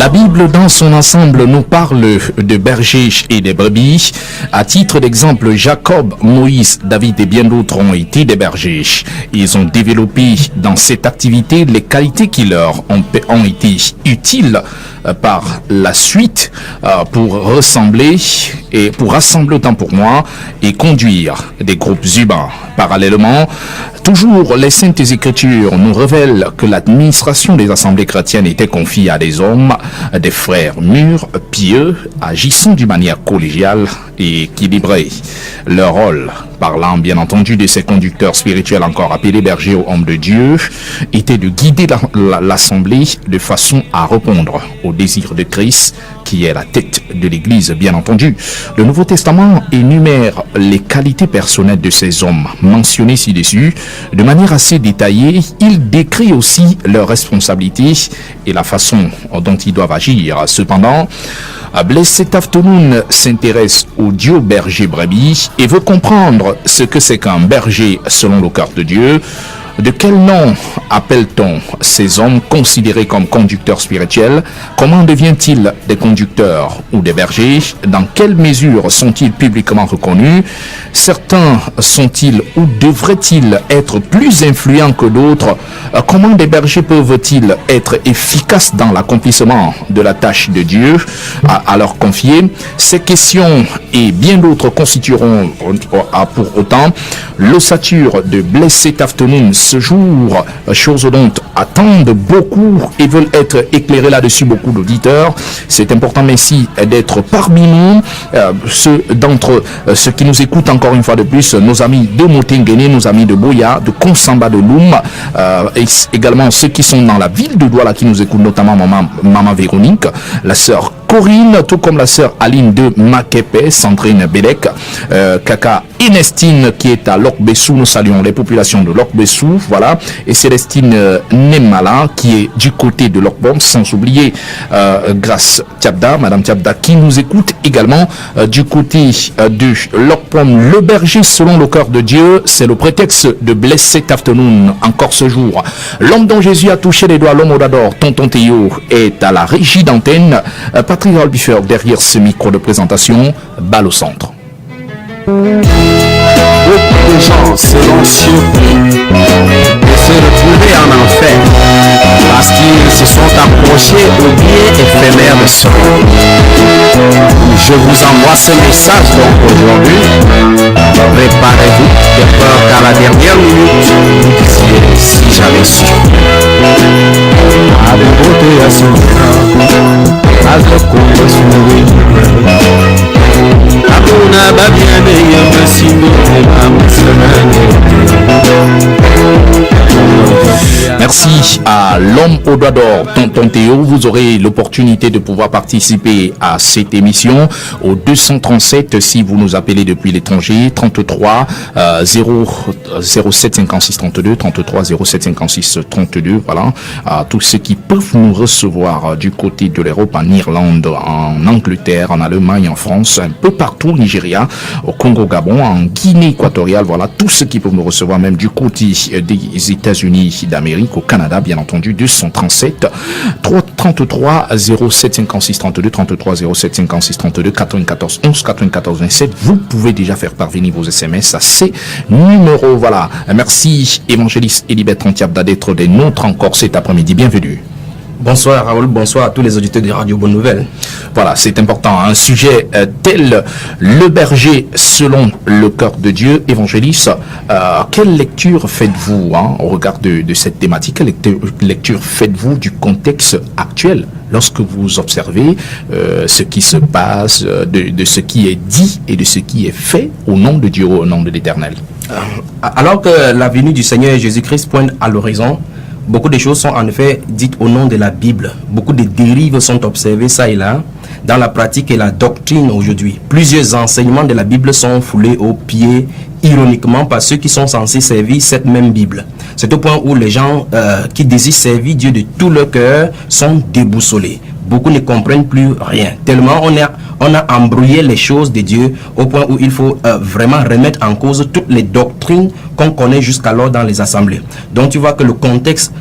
La Bible dans son ensemble nous parle de bergers et de brebis. À titre d'exemple, Jacob, Moïse, David et bien d'autres ont été des bergers. Ils ont développé dans cette activité les qualités qui leur ont été utiles par la suite pour rassembler autant pour moi et conduire des groupes humains. Parallèlement, toujours les Saintes Écritures nous révèlent que l'administration des assemblées chrétiennes était confiée à des hommes, des frères mûrs, pieux, agissant d'une manière collégiale et équilibrée. Leur rôle, parlant bien entendu de ces conducteurs spirituels encore appelés bergers aux hommes de Dieu, était de guider l'assemblée de façon à répondre au désir de Christ, qui est la tête de l'Église, bien entendu. Le Nouveau Testament énumère les qualités personnelles de ces hommes mentionnés ci-dessus de manière assez détaillée. Il décrit aussi leurs responsabilités et la façon dont ils doivent agir. Cependant, Blessed Afternoon s'intéresse au Dieu berger brebis et veut comprendre ce que c'est qu'un berger selon le cœur de Dieu. De quel nom appelle-t-on ces hommes considérés comme conducteurs spirituels? Comment deviennent-ils des conducteurs ou des bergers? Dans quelle mesure sont-ils publiquement reconnus? Certains sont-ils ou devraient-ils être plus influents que d'autres? Comment des bergers peuvent-ils être efficaces dans l'accomplissement de la tâche de Dieu à leur confier? Ces questions et bien d'autres constitueront pour autant l'ossature de Blessed Afternoon ce jour, chose dont attendent beaucoup et veulent être éclairés là-dessus beaucoup d'auditeurs. C'est important ainsi d'être parmi nous, ceux d'entre ceux qui nous écoutent encore une fois de plus, nos amis de Motengene, nos amis de Boya, de Konsamba de Loum, et également ceux qui sont dans la ville de Douala qui nous écoutent, notamment maman Véronique, la sœur Corinne, tout comme la sœur Aline de Makepe, Sandrine Belek, Kaka Inestine qui est à Lokbessou. Nous saluons les populations de Lokbessou, voilà, et Célestine Nemala qui est du côté de Lokbom, sans oublier Grâce Tiabda, Madame Tiabda qui nous écoute également du côté de Lokbom. Le berger selon le cœur de Dieu, c'est le prétexte de Blessed Afternoon encore ce jour. L'homme dont Jésus a touché les doigts, l'homme au d'or, Tonton Théo est à la régie d'antenne. Patrick Holbiffer derrière ce micro de présentation, balle au centre. Beaucoup de gens seront surpris de se retrouver en enfer parce qu'ils se sont approchés au bien éphémère de soi. Je vous envoie ce message donc aujourd'hui. Préparez-vous de peur qu'à la dernière minute, vous disiez si j'avais su. À beauté à son Merci à l'homme au doigt d'or, Tonton Théo. Vous aurez l'opportunité de pouvoir participer à cette émission au 237 si vous nous appelez depuis l'étranger, 33 07 56 32, 33 07 56 32. Voilà, à tous ceux qui peuvent nous recevoir du côté de l'Europe, en Irlande, en Angleterre, en Allemagne, en France, un peu partout, au Nigeria, au Congo, Gabon, en Guinée équatoriale. Voilà, tous ceux qui peuvent nous recevoir, même du côté des États-Unis d'Amérique, au Canada, bien entendu, 237 33 07 56 32, 33 07 56 32, 94 11 94 27. Vous pouvez déjà faire parvenir vos SMS à ces numéros. Voilà, merci évangéliste Elibet Trantiabda d'être des nôtres encore cet après-midi. Bienvenue. Bonsoir Raoul, bonsoir à tous les auditeurs de Radio Bonne Nouvelle. Voilà, c'est important, un sujet tel le berger selon le cœur de Dieu, évangéliste. Quelle lecture faites-vous au regard de cette thématique? Quelle lecture faites-vous du contexte actuel lorsque vous observez ce qui se passe, de ce qui est dit et de ce qui est fait au nom de Dieu, au nom de l'Éternel? Alors que la venue du Seigneur Jésus-Christ pointe à l'horizon, beaucoup de choses sont en effet dites au nom de la Bible. Beaucoup de dérives sont observées ça et là dans la pratique et la doctrine aujourd'hui. Plusieurs enseignements de la Bible sont foulés aux pieds ironiquement par ceux qui sont censés servir cette même Bible. C'est au point où les gens qui désirent servir Dieu de tout leur cœur sont déboussolés. Beaucoup ne comprennent plus rien. Tellement on a embrouillé les choses de Dieu au point où il faut vraiment remettre en cause toutes les doctrines qu'on connaît jusqu'alors dans les assemblées. Donc tu vois que le contexte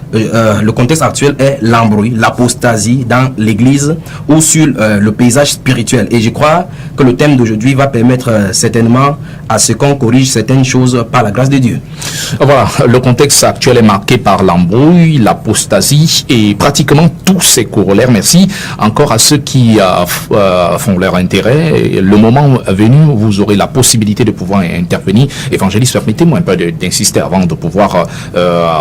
actuel est l'embrouille, l'apostasie dans l'église ou sur le paysage spirituel. Et je crois que le thème d'aujourd'hui va permettre certainement à ce qu'on corrige certaines choses par la grâce de Dieu. Voilà, le contexte actuel est marqué par l'embrouille, l'apostasie et pratiquement tous ces corollaires. Merci encore à ceux qui font leur intérêt. Le moment venu, vous aurez la possibilité de pouvoir intervenir. Évangéliste, permettez-moi un peu d'insister avant de pouvoir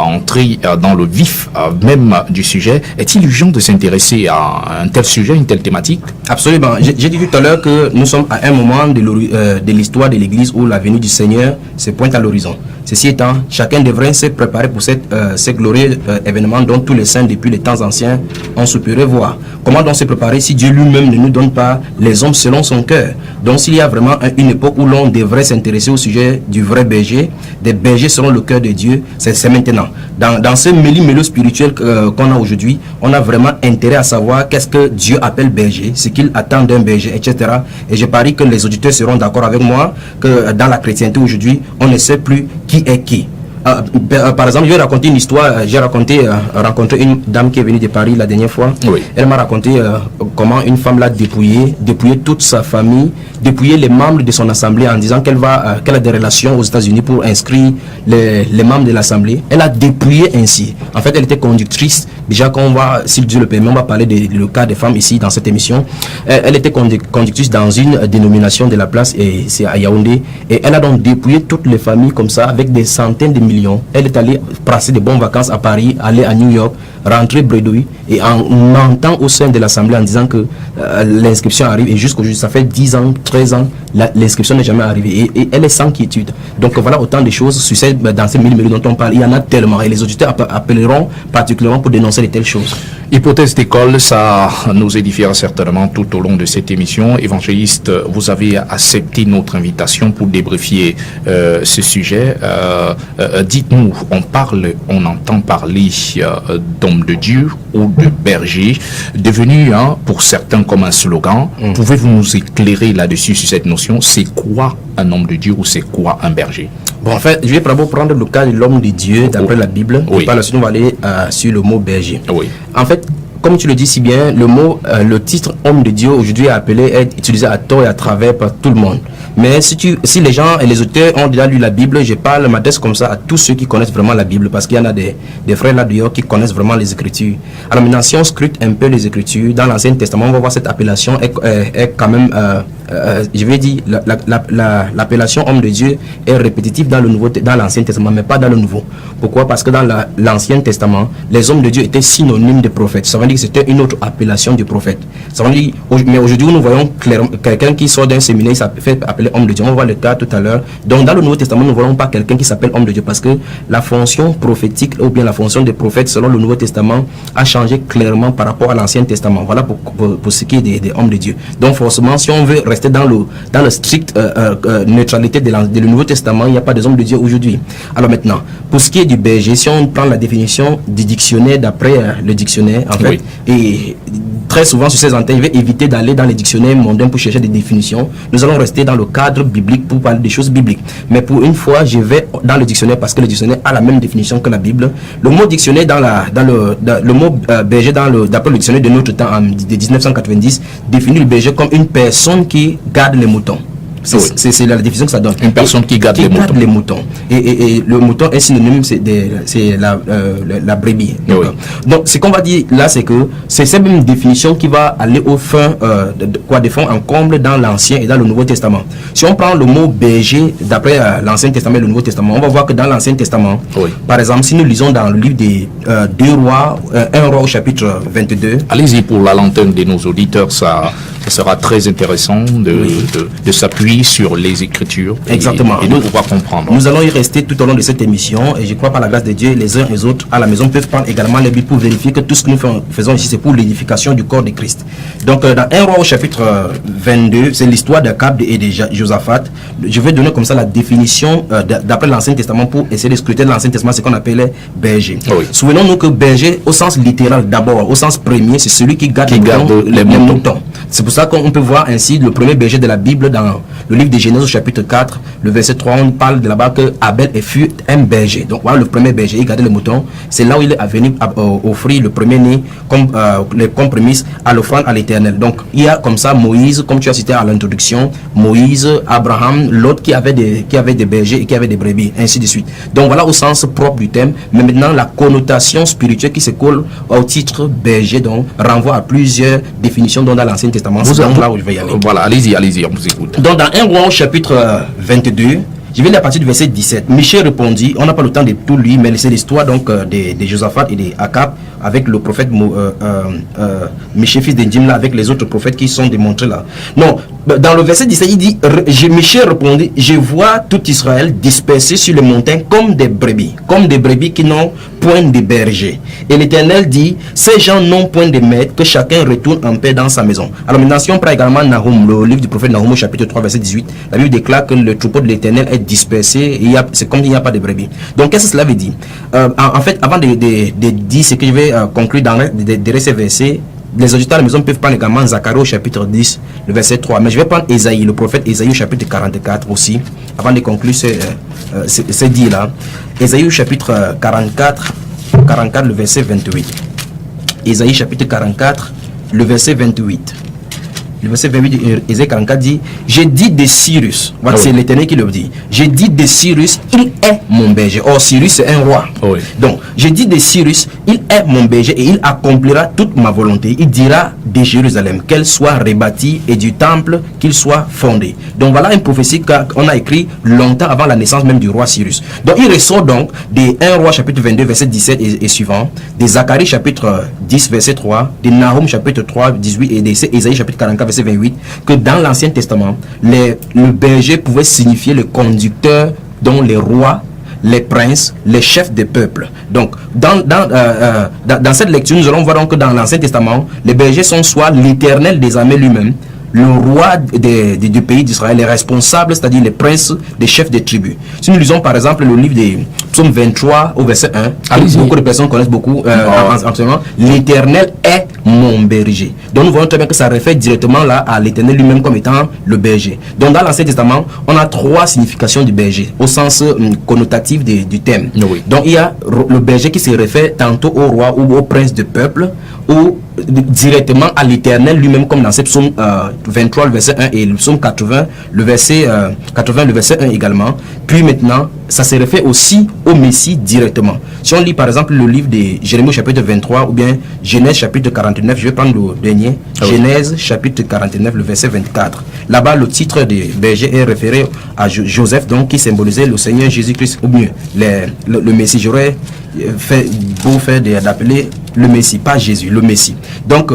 entrer dans le vif même du sujet. Est-il urgent de s'intéresser à un tel sujet, une telle thématique? Absolument. J'ai dit tout à l'heure que nous sommes à un moment de l'histoire de l'Église où la venue du Seigneur se pointe à l'horizon. Ceci étant, chacun devrait se préparer pour ces glorieux événements dont tous les saints depuis les temps anciens ont soupiré voir. Comment donc se préparer si Dieu lui-même ne nous donne pas les hommes selon son cœur? Donc s'il y a vraiment une époque où l'on devrait s'intéresser au sujet du vrai berger, des bergers selon le cœur de Dieu, c'est maintenant. Dans ce méli-mélo spirituel qu'on a aujourd'hui, on a vraiment intérêt à savoir qu'est-ce que Dieu appelle berger, ce qu'il attend d'un berger, etc. Et je parie que les auditeurs seront d'accord avec moi que dans la chrétienté aujourd'hui, on ne sait plus qui est qui. Par exemple, je vais raconter une histoire. J'ai rencontré une dame qui est venue de Paris la dernière fois. Oui. Elle m'a raconté comment une femme l'a dépouillé toute sa famille, dépouillé les membres de son assemblée en disant qu'elle a des relations aux États-Unis pour inscrire les membres de l'assemblée. Elle a dépouillé ainsi. En fait, elle était conductrice. Déjà, si Dieu le permet, on va parler le cas des femmes ici dans cette émission. Elle était conductrice dans une dénomination de la place, et c'est à Yaoundé. Et elle a donc dépouillé toutes les familles comme ça avec des centaines de millions. Elle est allée passer de bonnes vacances à Paris, aller à New York, rentrer bredouille, et en mentant au sein de l'assemblée en disant que l'inscription arrive, et jusqu'aujourd'hui, ça fait 10 ans, 13 ans, l'inscription n'est jamais arrivée, et elle est sans quiétude. Donc voilà autant de choses dans ces mille dont on parle. Il y en a tellement, et les auditeurs appelleront particulièrement pour dénoncer de telles choses. Hypothèse d'école, ça nous édifiera certainement tout au long de cette émission. Évangéliste, vous avez accepté notre invitation pour débriefer ce sujet. Dites-nous, on entend parler d'homme de Dieu ou de berger, devenu pour certains comme un slogan. Pouvez-vous nous éclairer là-dessus sur cette notion? C'est quoi un homme de Dieu ou c'est quoi un berger? Bon, en fait, je vais d'abord prendre le cas de l'homme de Dieu d'après la Bible. Oui. Et par la suite, on va aller sur le mot berger. Oui. En fait, comme tu le dis si bien, le titre homme de Dieu aujourd'hui est utilisé à tort et à travers par tout le monde. Mais si les gens et les auteurs ont déjà lu la Bible, je m'adresse comme ça à tous ceux qui connaissent vraiment la Bible, parce qu'il y en a des frères là-dehors qui connaissent vraiment les Écritures. Alors maintenant, si on scrute un peu les Écritures, dans l'Ancien Testament, on va voir cette appellation est quand même, je vais dire, l'appellation homme de Dieu est répétitive dans l'Ancien Testament, mais pas dans le Nouveau. Pourquoi? Parce que dans l'Ancien Testament, les hommes de Dieu étaient synonymes de prophètes. Ça veut dire que c'était une autre appellation du prophète. Ça veut dire, mais aujourd'hui, nous voyons clairement quelqu'un qui sort d'un séminaire, il s'appelle appeler homme de Dieu. On va voir le cas tout à l'heure. Donc, dans le Nouveau Testament, nous ne voyons pas quelqu'un qui s'appelle homme de Dieu, parce que la fonction prophétique ou bien la fonction des prophètes selon le Nouveau Testament a changé clairement par rapport à l'Ancien Testament. Voilà pour ce qui est des hommes de Dieu. Donc, forcément, si on veut rester dans le strict neutralité de le Nouveau Testament, il n'y a pas des hommes de Dieu aujourd'hui. Alors maintenant, pour ce qui est du berger, si on prend la définition du dictionnaire d'après le dictionnaire, en fait, et très souvent sur ces antennes, je vais éviter d'aller dans les dictionnaires mondains pour chercher des définitions. Nous allons rester dans le cadre biblique pour parler des choses bibliques. Mais pour une fois, je vais dans le dictionnaire parce que le dictionnaire a la même définition que la Bible. Le mot dictionnaire le mot berger d'après le dictionnaire de notre temps de 1990 définit le berger comme une personne qui garde les moutons. C'est la définition que ça donne. Une personne qui garde les moutons. Et le mouton est synonyme, c'est la brebis. Oui. Donc, ce qu'on va dire là, c'est que c'est cette même définition qui va aller au fin, de fond en comble dans l'Ancien et dans le Nouveau Testament. Si on prend le mot berger d'après l'Ancien Testament et le Nouveau Testament, on va voir que dans l'Ancien Testament, par exemple, si nous lisons dans le livre des 2 rois, 1 roi au chapitre 22. Allez-y pour la lanterne de nos auditeurs, ça sera très intéressant de s'appuyer sur les Écritures. Exactement. Et de pouvoir comprendre. Nous allons y rester tout au long de cette émission, et je crois par la grâce de Dieu, les uns et les autres à la maison peuvent prendre également les Bibles pour vérifier que tout ce que nous faisons ici, c'est pour l'édification du corps de Christ. Donc dans 1 roi au chapitre 22, c'est l'histoire d'Akab et de Josaphat. Je vais donner comme ça la définition d'après l'Ancien Testament pour essayer de scruter de l'Ancien Testament, c'est qu'on appelait berger. Oui. Souvenons-nous que berger, au sens littéral d'abord, au sens premier, c'est celui qui garde les moutons. C'est pour ça ça qu'on peut voir ainsi le premier berger de la Bible dans le livre de Genèse au chapitre 4, le verset 3, on parle de là-bas que Abel fut un berger. Donc voilà le premier berger, il gardait le mouton. C'est là où il est venu offrir le premier-né comme prémisse à l'offrande à l'Éternel. Donc il y a comme ça Moïse, comme tu as cité à l'introduction, Moïse, Abraham, l'autre qui avait des bergers et qui avait des brebis, ainsi de suite. Donc voilà au sens propre du thème, mais maintenant la connotation spirituelle qui se colle au titre berger donc renvoie à plusieurs définitions dans l'Ancien Testament. C'est donc là où je vais y aller. Voilà, allez-y, on vous écoute. Donc dans 1 Roi au chapitre 22, je vais lire à partir du verset 17. Michel répondit, on n'a pas le temps de tout lire, mais c'est l'histoire donc de Josaphat et d'Akab avec le prophète Michel fils d'Endim avec les autres prophètes qui sont démontrés là. Non, dans le verset 17, il dit, Michel répondit, je vois tout Israël dispersé sur les montagnes comme des brebis qui n'ont point de berger. Et l'Éternel dit, ces gens n'ont point de maître, que chacun retourne en paix dans sa maison. Alors maintenant, si on prend également Nahum, le livre du prophète Nahum, chapitre 3, verset 18, la Bible déclare que le troupeau de l'Éternel est dispersé, et c'est comme il n'y a pas de brebis. Donc qu'est-ce que cela veut dire? En fait, avant de dire ce que je vais conclure dans ces versets, les auditeurs à la maison peuvent prendre également Zacharie au chapitre 10, le verset 3. Mais je vais prendre Ésaïe, le prophète Ésaïe au chapitre 44 aussi, avant de conclure ce dit-là. Ésaïe au chapitre 44, le verset 28. Ésaïe chapitre 44, le verset 28. Le verset 28 de Ésaïe 44 dit, j'ai dit de Cyrus, voilà, c'est l'Éternel qui le dit, j'ai dit de Cyrus, il est mon berger. Or Cyrus c'est un roi. Donc j'ai dit de Cyrus, il est mon berger et il accomplira toute ma volonté. Il dira de Jérusalem qu'elle soit rebâtie et du temple qu'il soit fondé. Donc voilà une prophétie qu'on a écrit longtemps avant la naissance même du roi Cyrus. Donc il ressort donc de 1 Roi chapitre 22 verset 17 et suivant, de Zacharie chapitre 10 verset 3, de Nahum chapitre 3 18 et de Ésaïe chapitre 44 verset 28, que dans l'Ancien Testament, le berger pouvait signifier le conducteur dont les rois, les princes, les chefs des peuples. Donc, dans cette lecture, nous allons voir donc que dans l'Ancien Testament, les bergers sont soit l'Éternel des armées lui-même, le roi du pays d'Israël, les responsables, c'est-à-dire les princes, des chefs des tribus. Si nous lisons par exemple le livre des Psaumes 23 au verset 1, beaucoup de personnes connaissent beaucoup en ce moment, l'Éternel est mon berger. Donc nous voyons très bien que ça réfère directement là à l'Éternel lui-même comme étant le berger. Donc dans l'Ancien Testament, on a trois significations du berger au sens connotatif du thème. Donc il y a le berger qui se réfère tantôt au roi ou au prince de peuple ou directement à l'Éternel lui-même comme dans ce psaume 23 le verset 1 et le psaume 80 le verset 1 également. Puis maintenant ça se réfère aussi au Messie directement. Si on lit par exemple le livre de Jérémie chapitre 23 ou bien Genèse chapitre 49, je vais prendre le dernier, Genèse chapitre 49 le verset 24. Là-bas le titre de berger est référé à Joseph, donc qui symbolisait le Seigneur Jésus-Christ, ou mieux le Messie. J'aurais fait d'appeler le Messie, pas Jésus, le Messie. Donc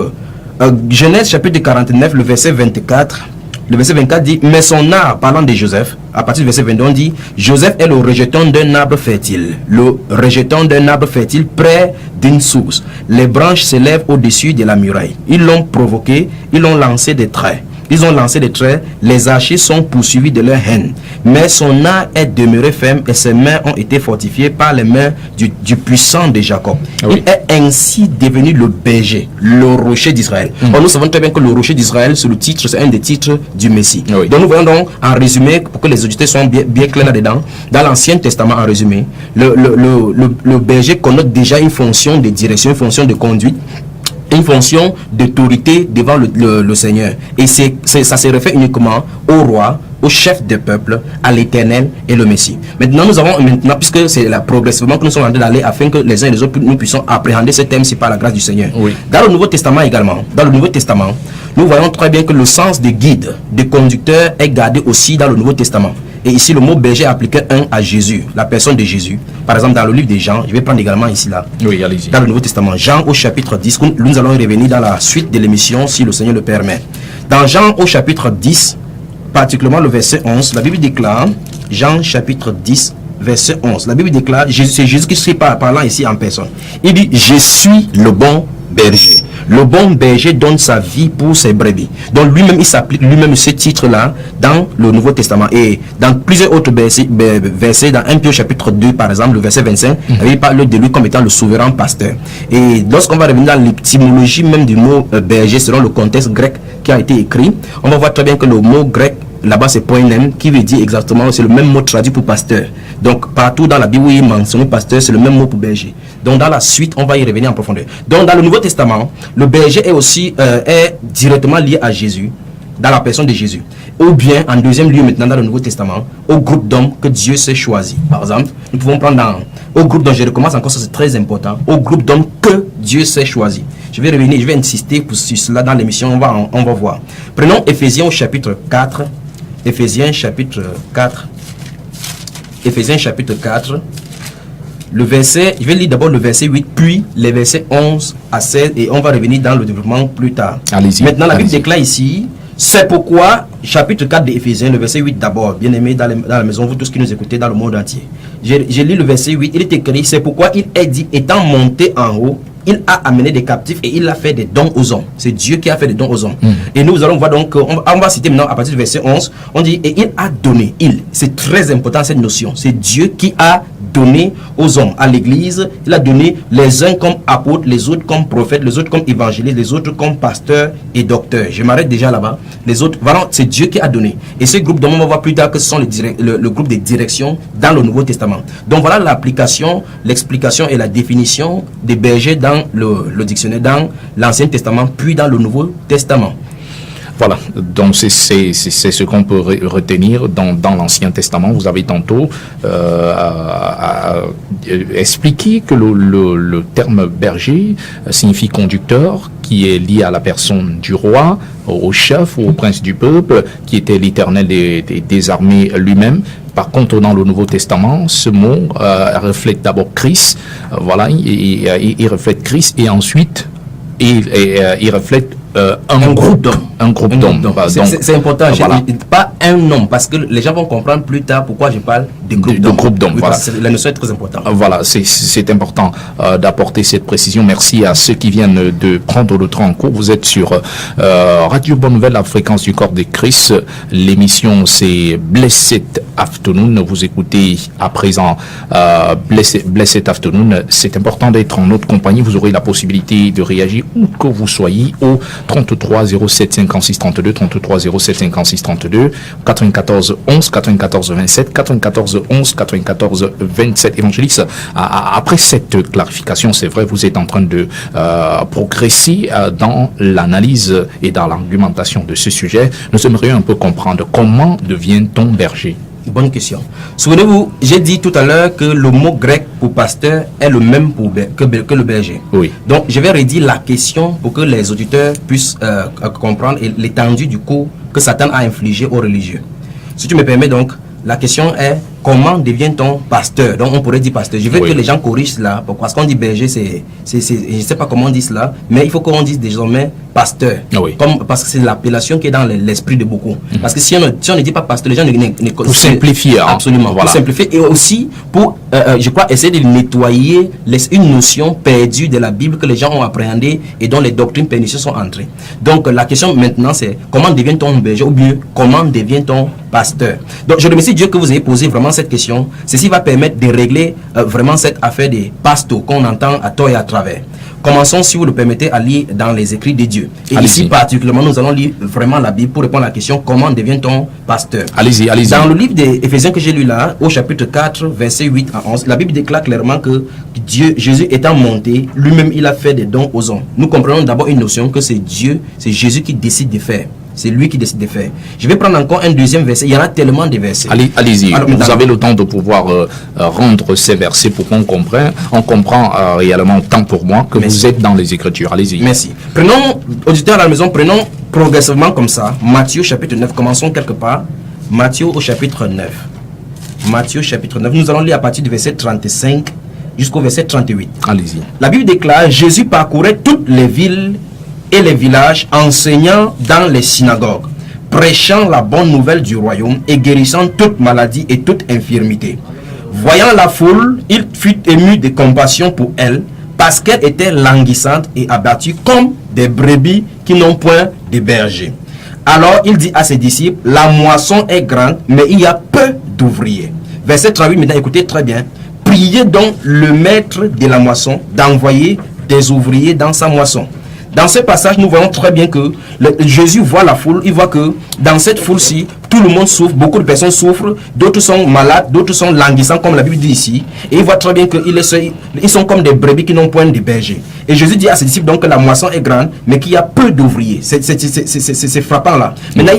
Genèse chapitre 49 le verset 24. Le verset 24 dit, mais son arbre, parlant de Joseph, à partir du verset 22, on dit, Joseph est le rejeton d'un arbre fertile. Le rejeton d'un arbre fertile près d'une source. Les branches s'élèvent au-dessus de la muraille. Ils l'ont provoqué, ils l'ont lancé des traits. Ils ont lancé des traits, les archers sont poursuivis de leur haine. Mais son arc est demeuré ferme et ses mains ont été fortifiées par les mains du puissant de Jacob. Il est ainsi devenu le berger, le rocher d'Israël. Nous savons très bien que le rocher d'Israël, c'est un des titres du Messie. Donc nous voyons donc en résumé, pour que les auditeurs soient bien clairs là-dedans, dans l'Ancien Testament en résumé, le berger connote déjà une fonction de direction, une fonction de conduite, une fonction d'autorité devant le Seigneur. Et ça se réfère uniquement au roi, au chef des peuples, à l'Éternel et le Messie. Maintenant, puisque c'est là progressivement que nous sommes en train d'aller afin que les uns et les autres nous puissions appréhender ce thème-ci par la grâce du Seigneur. Dans le Nouveau Testament également, nous voyons très bien que le sens de guide, de conducteur est gardé aussi dans le Nouveau Testament. Et ici, le mot berger appliqué à Jésus, la personne de Jésus. Par exemple, dans le livre de Jean, je vais prendre également ici, là. Allez-y. Dans le Nouveau Testament, Jean au chapitre 10, nous allons y revenir dans la suite de l'émission, si le Seigneur le permet. Dans Jean au chapitre 10, particulièrement le verset 11, la Bible déclare, Jean chapitre 10, verset 11, la Bible déclare, c'est Jésus qui serait parlant ici en personne. Il dit, je suis le bon berger. Le bon berger donne sa vie pour ses brebis. Donc lui-même, il s'applique lui-même ce titre-là dans le Nouveau Testament. Et dans plusieurs autres versets, dans 1 Pierre chapitre 2, par exemple, le verset 25, il parle de lui comme étant le souverain pasteur. Et lorsqu'on va revenir dans l'étymologie même du mot berger, selon le contexte grec qui a été écrit, on va voir très bien que le mot grec là-bas c'est poimen, qui veut dire exactement, c'est le même mot traduit pour pasteur. Donc partout dans la Bible où il est mentionné pasteur, c'est le même mot pour berger. Donc dans la suite, on va y revenir en profondeur. Donc dans le Nouveau Testament, le berger est aussi est directement lié à Jésus, dans la personne de Jésus. Ou bien, en deuxième lieu maintenant dans le Nouveau Testament, au groupe d'hommes que Dieu s'est choisi. Par exemple, nous pouvons prendre au groupe d'hommes, je recommence encore, ça c'est très important, au groupe d'hommes que Dieu s'est choisi. Je vais revenir, je vais insister sur cela dans l'émission, on va voir. Prenons Éphésiens au chapitre 4. Éphésiens chapitre 4. Éphésiens chapitre 4. Le verset, je vais lire d'abord le verset 8, puis les versets 11 à 16, et on va revenir dans le développement plus tard. Allez-y. Maintenant, la Bible déclare ici, c'est pourquoi, chapitre 4 d'Éphésiens, le verset 8 d'abord, bien aimé dans la maison, vous tous qui nous écoutez dans le monde entier. J'ai lu le verset 8, il est écrit, c'est pourquoi il est dit, étant monté en haut, il a amené des captifs et il a fait des dons aux hommes. C'est Dieu qui a fait des dons aux hommes. Et nous allons voir donc, on va citer maintenant à partir du verset 11, on dit, et il a donné, c'est très important cette notion, c'est Dieu qui a donné aux hommes, à l'église, il a donné les uns comme apôtres, les autres comme prophètes, les autres comme évangélistes, les autres comme pasteurs et docteurs. Je m'arrête déjà là-bas. Les autres, voilà, c'est Dieu qui a donné. Et ce groupe dont on va voir plus tard que ce sont le groupe de direction dans le Nouveau Testament. Donc voilà l'application, l'explication et la définition des bergers dans le dictionnaire, dans l'Ancien Testament, puis dans le Nouveau Testament. Voilà, donc c'est ce qu'on peut retenir dans l'Ancien Testament. Vous avez tantôt expliqué que le terme berger signifie conducteur, qui est lié à la personne du roi, au chef ou au prince du peuple, qui était l'Éternel des armées lui-même. Par contre, dans le Nouveau Testament, ce mot reflète d'abord Christ, voilà, il reflète Christ, et ensuite il reflète un groupe d'hommes. C'est important, voilà. Pas un homme, parce que les gens vont comprendre plus tard pourquoi je parle de groupe d'hommes. Oui, voilà. La notion est très importante. Voilà, c'est important d'apporter cette précision. Merci à ceux qui viennent de prendre le train en cours. Vous êtes sur Radio Bonne Nouvelle, la fréquence du corps de Christ. L'émission c'est Blessed Afternoon. Vous écoutez à présent Blessed Afternoon. C'est important d'être en notre compagnie. Vous aurez la possibilité de réagir où que vous soyez au 33 07 56 32, 33 07 56 32, 94 11 94 27, 94 11 94 27. Évangéliste, après cette clarification, c'est vrai, vous êtes en train de progresser dans l'analyse et dans l'argumentation de ce sujet. Nous aimerions un peu comprendre comment devient-on berger. Bonne question. Souvenez-vous, j'ai dit tout à l'heure que le mot grec pour pasteur est le même que le berger. Oui. Donc, je vais redire la question pour que les auditeurs puissent comprendre l'étendue du coup que Satan a infligé aux religieux. Si tu me permets donc, la question est comment devient-on pasteur? Donc on pourrait dire pasteur. Je veux que les gens corrigent cela, parce qu'on dit berger, je ne sais pas comment on dit cela, mais il faut qu'on dise désormais pasteur. Parce que c'est l'appellation qui est dans l'esprit de beaucoup. Parce que si on ne dit pas pasteur, les gens ne pour simplifier. Absolument. Voilà. Pour simplifier et aussi pour, je crois, essayer de nettoyer une notion perdue de la Bible que les gens ont appréhendée et dont les doctrines pernicieuses sont entrées. Donc la question maintenant c'est comment devient-on berger, ou bien comment devient-on pasteur? Donc je remercie Dieu que vous ayez posé vraiment cette question. Ceci va permettre de régler vraiment cette affaire des pasteurs qu'on entend à tort et à travers. Commençons, si vous le permettez, à lire dans les écrits de Dieu. Et ici particulièrement, nous allons lire vraiment la Bible pour répondre à la question comment devient-on pasteur? Allez-y. Dans le livre d'Éphésiens que j'ai lu là, au chapitre 4, versets 8 à 11, la Bible déclare clairement que Jésus étant monté, lui-même il a fait des dons aux hommes. Nous comprenons d'abord une notion que c'est Dieu, c'est Jésus qui décide de faire. C'est lui qui décide de faire. Je vais prendre encore un deuxième verset. Il y en a tellement de versets. Allez-y. Vous avez le temps de pouvoir rendre ces versets pour qu'on comprenne. On comprend réellement tant pour moi que vous êtes dans les Écritures. Allez-y. Merci. Prenons, auditeurs à la maison, prenons progressivement comme ça. Matthieu chapitre 9. Commençons quelque part. Matthieu au chapitre 9. Matthieu chapitre 9. Nous allons lire à partir du verset 35 jusqu'au verset 38. Allez-y. La Bible déclare, Jésus parcourait toutes les villes et les villages, enseignant dans les synagogues, prêchant la bonne nouvelle du royaume et guérissant toute maladie et toute infirmité. Voyant la foule, il fut ému de compassion pour elle, parce qu'elle était languissante et abattue comme des brebis qui n'ont point de berger. Alors il dit à ses disciples, la moisson est grande, mais il y a peu d'ouvriers. Verset 38, maintenant écoutez très bien. Priez donc le maître de la moisson d'envoyer des ouvriers dans sa moisson. Dans ce passage, nous voyons très bien que Jésus voit la foule, il voit que dans cette foule-ci, tout le monde souffre, beaucoup de personnes souffrent, d'autres sont malades, d'autres sont languissants, comme la Bible dit ici. Et il voit très bien qu'ils sont comme des brebis qui n'ont point de berger. Et Jésus dit à ses disciples donc que la moisson est grande, mais qu'il y a peu d'ouvriers. C'est frappant là. Maintenant,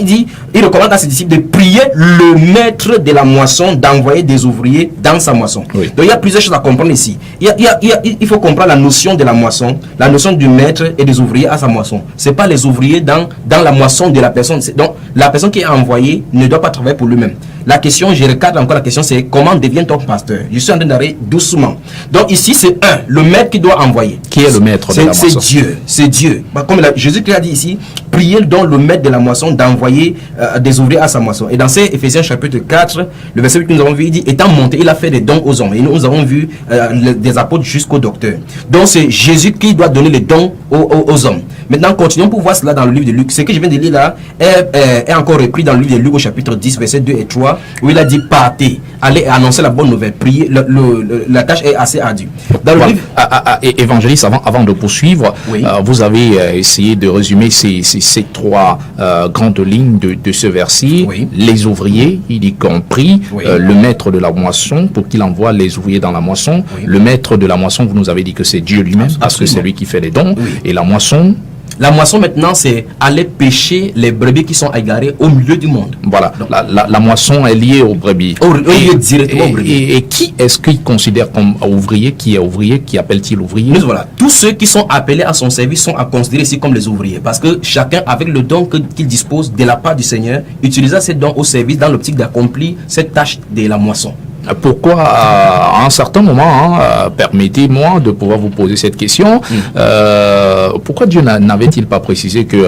il recommande à ses disciples de prier le maître de la moisson d'envoyer des ouvriers dans sa moisson. Oui. Donc il y a plusieurs choses à comprendre ici. Il faut comprendre la notion de la moisson, la notion du maître et des ouvriers à sa moisson. Ce n'est pas les ouvriers dans la moisson de la personne. Donc la personne qui est envoyée ne doit pas travailler pour lui-même. La question, je recadre encore la question, c'est comment devient-on pasteur? Je suis en train d'arrêter doucement. Donc ici, c'est le maître qui doit envoyer. Qui est le maître de la moisson? C'est Dieu. Comme Jésus-Christ a dit ici, priez donc le maître de la moisson d'envoyer des ouvriers à sa moisson. Et dans ces Éphésiens chapitre 4, le verset 8 que nous avons vu, il dit, étant monté, il a fait des dons aux hommes. Et nous avons vu des apôtres jusqu'au docteur. Donc c'est Jésus qui doit donner les dons aux hommes. Maintenant, continuons pour voir cela dans le livre de Luc. Ce que je viens de lire là est encore repris dans le livre de Luc au chapitre 10, versets 2 et 3, où il a dit, partez, allez annoncer la bonne nouvelle, priez. La tâche est assez ardue. Dans le livre... Évangéliste, avant de poursuivre, oui. Vous avez essayé de résumer ces trois grandes lignes de ce verset. Oui. Les ouvriers, il y compris, oui. Le maître de la moisson, pour qu'il envoie les ouvriers dans la moisson. Oui. Le maître de la moisson, vous nous avez dit que c'est Dieu lui-même, parce que c'est lui qui fait les dons. Oui. Et la moisson... La moisson maintenant, c'est aller pêcher les brebis qui sont égarées au milieu du monde. Voilà, la moisson est liée aux brebis. Directement aux brebis. Et qui est-ce qu'il considère comme ouvrier? Qui est ouvrier? Qui appelle-t-il ouvrier? Mais voilà, tous ceux qui sont appelés à son service sont à considérer ici comme les ouvriers. Parce que chacun, avec le don qu'il dispose de la part du Seigneur, utilisa ces dons au service dans l'optique d'accomplir cette tâche de la moisson. Pourquoi, à un certain moment, permettez-moi de pouvoir vous poser cette question, pourquoi Dieu n'avait-il pas précisé que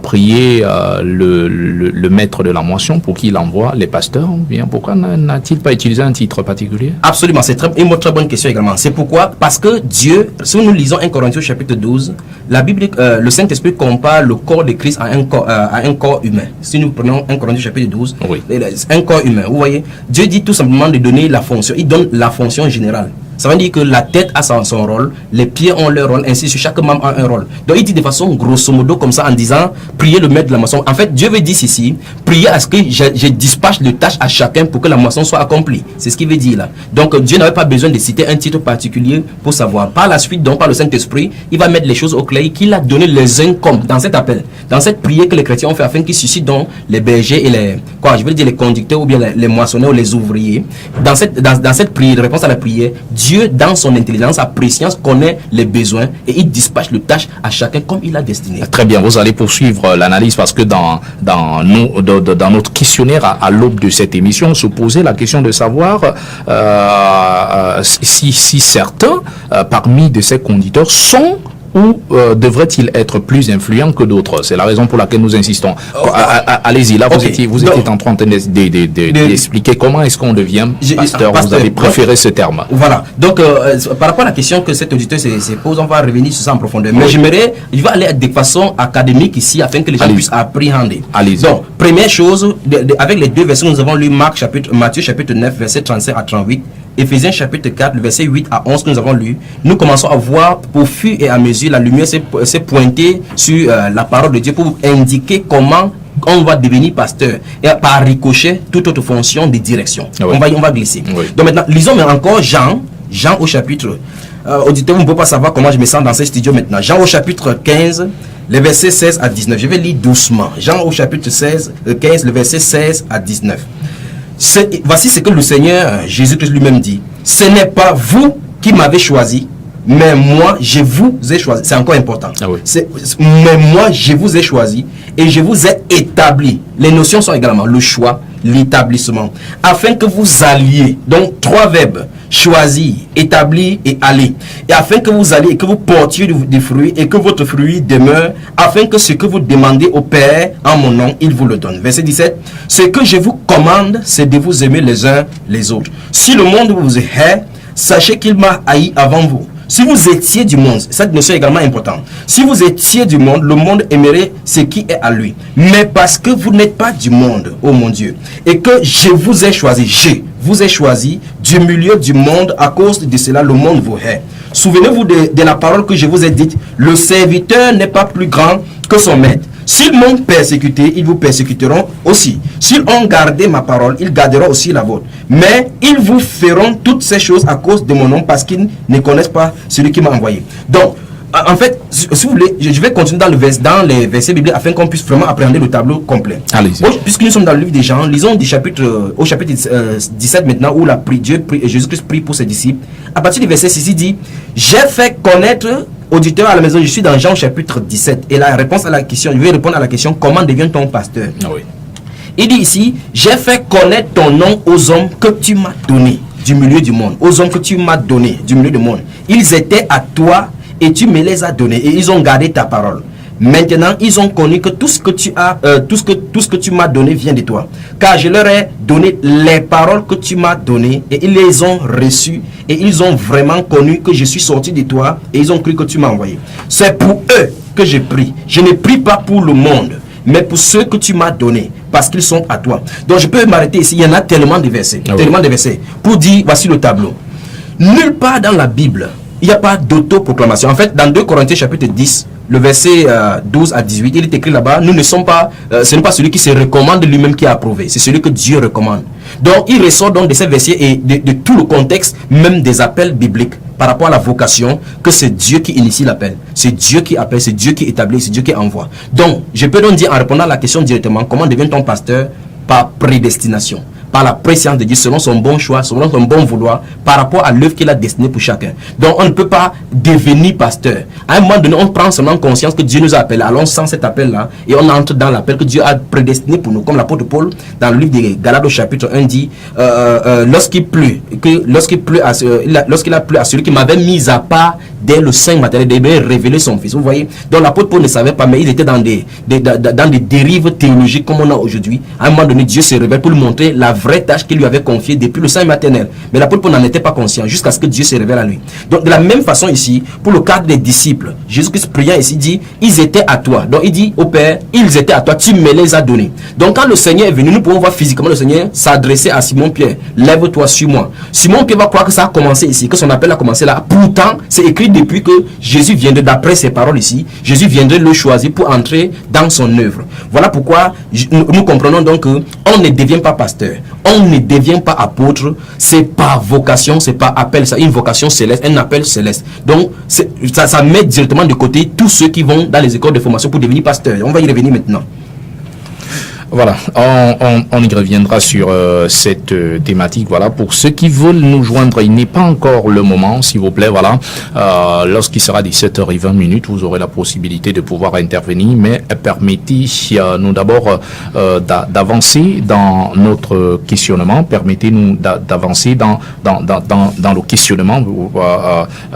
prier le maître de la moisson pour qu'il envoie les pasteurs? Bien, pourquoi n'a-t-il pas utilisé un titre particulier? Absolument, c'est une très bonne question également. C'est pourquoi, parce que Dieu, si nous lisons 1 Corinthiens chapitre 12, la Bible, le Saint-Esprit compare le corps de Christ à un corps humain. Si nous prenons 1 Corinthiens chapitre 12, oui. Un corps humain, vous voyez, Dieu dit tout simplement de donner la fonction, il donne la fonction générale. Ça veut dire que la tête a son rôle, les pieds ont leur rôle, ainsi chaque membre a un rôle. Donc il dit de façon grosso modo comme ça en disant, priez le maître de la moisson. En fait, Dieu veut dire ici, priez à ce que je dispatche les tâches à chacun pour que la moisson soit accomplie. C'est ce qu'il veut dire là. Donc Dieu n'avait pas besoin de citer un titre particulier pour savoir. Par la suite, donc par le Saint-Esprit, il va mettre les choses au clair qu'il a donné les uns comme dans cet appel, dans cette prière que les chrétiens ont fait afin qu'ils suscitent donc les bergers et les conducteurs ou bien les moissonneurs ou les ouvriers. Dans cette prière, de réponse à la prière, Dieu, dans son intelligence, sa préscience, connaît les besoins et il dispatche les tâches à chacun comme il a destiné. Très bien, vous allez poursuivre l'analyse parce que dans notre questionnaire à l'aube de cette émission, on se posait la question de savoir si certains parmi de ces conducteurs sont ou devrait-il être plus influent que d'autres? C'est la raison pour laquelle nous insistons. Allez-y, là vous étiez en train d'expliquer comment est-ce qu'on devient pasteur. Vous avez préféré ce terme. Voilà. Donc par rapport à la question que cet auditeur se pose, on va revenir sur ça en profondeur. Mais je vais aller de façon académique ici afin que les gens puissent appréhender. Donc première chose, avec les deux versets, nous avons lu Matthieu chapitre 9 verset 35 à 38. Éphésiens chapitre 4, le verset 8 à 11 que nous avons lu, nous commençons à voir au fur et à mesure la lumière s'est pointée sur la parole de Dieu pour indiquer comment on va devenir pasteur et par ricochet toute autre fonction de direction. Oui. On va glisser. Oui. Donc maintenant, lisons encore Jean au chapitre. Auditeur, vous ne pouvez pas savoir comment je me sens dans ce studio maintenant. Jean au chapitre 15, les versets 16 à 19. Je vais lire doucement. Jean au chapitre 15, le verset 16 à 19. Voici ce que le Seigneur Jésus-Christ lui-même dit. Ce n'est pas vous qui m'avez choisi, mais moi je vous ai choisi. C'est encore important. Ah oui. Mais moi je vous ai choisi et je vous ai établi. Les notions sont également le choix, l'établissement, afin que vous alliez. Donc trois verbes: choisir, établir et aller. Et afin que vous alliez et que vous portiez des fruits et que votre fruit demeure, afin que ce que vous demandez au Père en mon nom, il vous le donne. Verset 17. Ce que je vous commande, c'est de vous aimer les uns les autres. Si le monde vous hait, sachez qu'il m'a haï avant vous. Si vous étiez du monde, cette notion est également importante. Si vous étiez du monde, le monde aimerait ce qui est à lui. Mais parce que vous n'êtes pas du monde, oh mon Dieu, et que je vous ai choisi du milieu du monde, à cause de cela, le monde vous hait. Souvenez-vous de la parole que je vous ai dite. Le serviteur n'est pas plus grand que son maître. S'ils m'ont persécuté, ils vous persécuteront aussi. S'ils ont gardé ma parole, ils garderont aussi la vôtre. Mais ils vous feront toutes ces choses à cause de mon nom, parce qu'ils ne connaissent pas celui qui m'a envoyé. Donc, en fait, si vous voulez, je vais continuer dans les versets bibliques afin qu'on puisse vraiment appréhender le tableau complet. Allez-y. Puisque nous sommes dans le livre des Jean, lisons au chapitre 17 maintenant, où Jésus-Christ prie pour ses disciples. À partir du verset 6, il dit: j'ai fait connaître, auditeur à la maison, je suis dans Jean chapitre 17. Et la réponse à la question, je vais répondre à la question: comment devient-on pasteur? Oui. Il dit ici: j'ai fait connaître ton nom aux hommes que tu m'as donné du milieu du monde. Aux hommes que tu m'as donné du milieu du monde. Ils étaient à toi et tu me les as donnés, et ils ont gardé ta parole. Maintenant, ils ont connu que tout ce que tu as, tout ce que tu m'as donné vient de toi. Car je leur ai donné les paroles que tu m'as données, et ils les ont reçues, et ils ont vraiment connu que je suis sorti de toi, et ils ont cru que tu m'as envoyé. C'est pour eux que je prie. Je ne prie pas pour le monde, mais pour ceux que tu m'as donnés, parce qu'ils sont à toi. Donc je peux m'arrêter ici. Il y en a tellement de versets, tellement de versets, pour dire, voici le tableau. Nulle part dans la Bible, il n'y a pas d'autoproclamation. En fait, dans 2 Corinthiens chapitre 10, le verset 12 à 18, il est écrit là-bas: nous ne sommes pas, ce n'est pas celui qui se recommande lui-même qui est approuvé, c'est celui que Dieu recommande. Donc, il ressort donc de ces versets et de tout le contexte, même des appels bibliques, par rapport à la vocation, que c'est Dieu qui initie l'appel, c'est Dieu qui appelle, c'est Dieu qui établit, c'est Dieu qui envoie. Donc, je peux donc dire, en répondant à la question directement, comment devient-on pasteur? Par prédestination, par la préscience de Dieu, selon son bon choix, selon son bon vouloir, par rapport à l'œuvre qu'il a destinée pour chacun. Donc on ne peut pas devenir pasteur. À un moment donné, on prend seulement conscience que Dieu nous a appelés. Allons sans cet appel-là, et on entre dans l'appel que Dieu a prédestiné pour nous. Comme l'apôtre Paul, dans le livre des Galates au chapitre 1, dit, lorsqu'il a plu à celui qui m'avait mis à part dès le sein maternel, de révéler son fils. Vous voyez? Donc l'apôtre Paul ne savait pas, mais il était dans des dérives théologiques comme on a aujourd'hui. À un moment donné, Dieu se révèle pour lui montrer la vraie tâche qu'il lui avait confiée depuis le sein maternel. Mais l'apôtre Paul n'en était pas conscient jusqu'à ce que Dieu se révèle à lui. Donc de la même façon ici, pour le cadre des disciples, Jésus-Christ priant ici dit: ils étaient à toi. Donc il dit au Père: ils étaient à toi, tu me les as donnés. Donc quand le Seigneur est venu, nous pouvons voir physiquement le Seigneur s'adresser à Simon-Pierre: lève-toi, suis-moi. Simon-Pierre va croire que ça a commencé ici, que son appel a commencé là. Pourtant, c'est écrit depuis que Jésus viendrait, d'après ses paroles ici, Jésus viendrait le choisir pour entrer dans son œuvre. Voilà pourquoi nous comprenons donc qu'on ne devient pas pasteur, on ne devient pas apôtre, c'est par vocation, c'est par appel, c'est une vocation céleste, un appel céleste. Donc ça met directement de côté tous ceux qui vont dans les écoles de formation pour devenir pasteur. On va y revenir maintenant. Voilà, on y reviendra sur cette thématique. Voilà, pour ceux qui veulent nous joindre, il n'est pas encore le moment, s'il vous plaît. Voilà, lorsqu'il sera 17h20, vous aurez la possibilité de pouvoir intervenir. Mais permettez-nous d'abord d'avancer dans notre questionnement. Permettez-nous d'avancer dans le questionnement.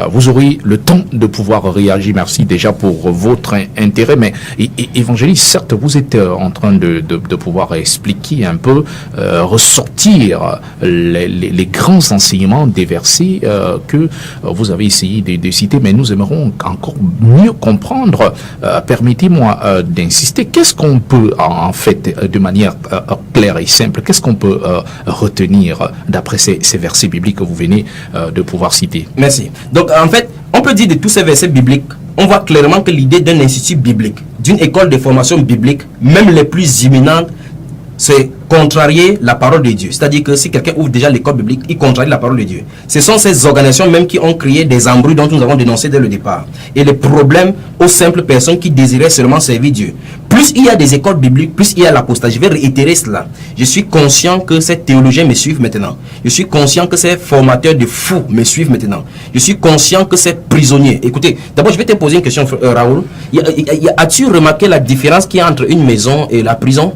Vous aurez le temps de pouvoir réagir. Merci déjà pour votre intérêt. Mais évangéliste, certes, vous êtes en train de pouvoir expliquer un peu, ressortir les grands enseignements des versets que vous avez essayé de citer, mais nous aimerons encore mieux comprendre. Permettez-moi d'insister. Qu'est-ce qu'on peut, en fait, de manière claire et simple, qu'est-ce qu'on peut retenir d'après ces versets bibliques que vous venez de pouvoir citer? Merci. Donc, en fait, on peut dire de tous ces versets bibliques, on voit clairement que l'idée d'un institut biblique, d'une école de formation biblique, même les plus imminentes, c'est contrarier la parole de Dieu. C'est-à-dire que si quelqu'un ouvre déjà l'école biblique, il contrarie la parole de Dieu. Ce sont ces organisations même qui ont créé des embrouilles dont nous avons dénoncé dès le départ. Et les problèmes aux simples personnes qui désiraient seulement servir Dieu. Plus il y a des écoles bibliques, plus il y a l'apostasie. Je vais réitérer cela. Je suis conscient que ces théologiens me suivent maintenant. Je suis conscient que ces formateurs de fous me suivent maintenant. Je suis conscient que ces prisonniers... Écoutez, d'abord je vais te poser une question, Raoul. As-tu remarqué la différence qu'il y a entre une maison et la prison?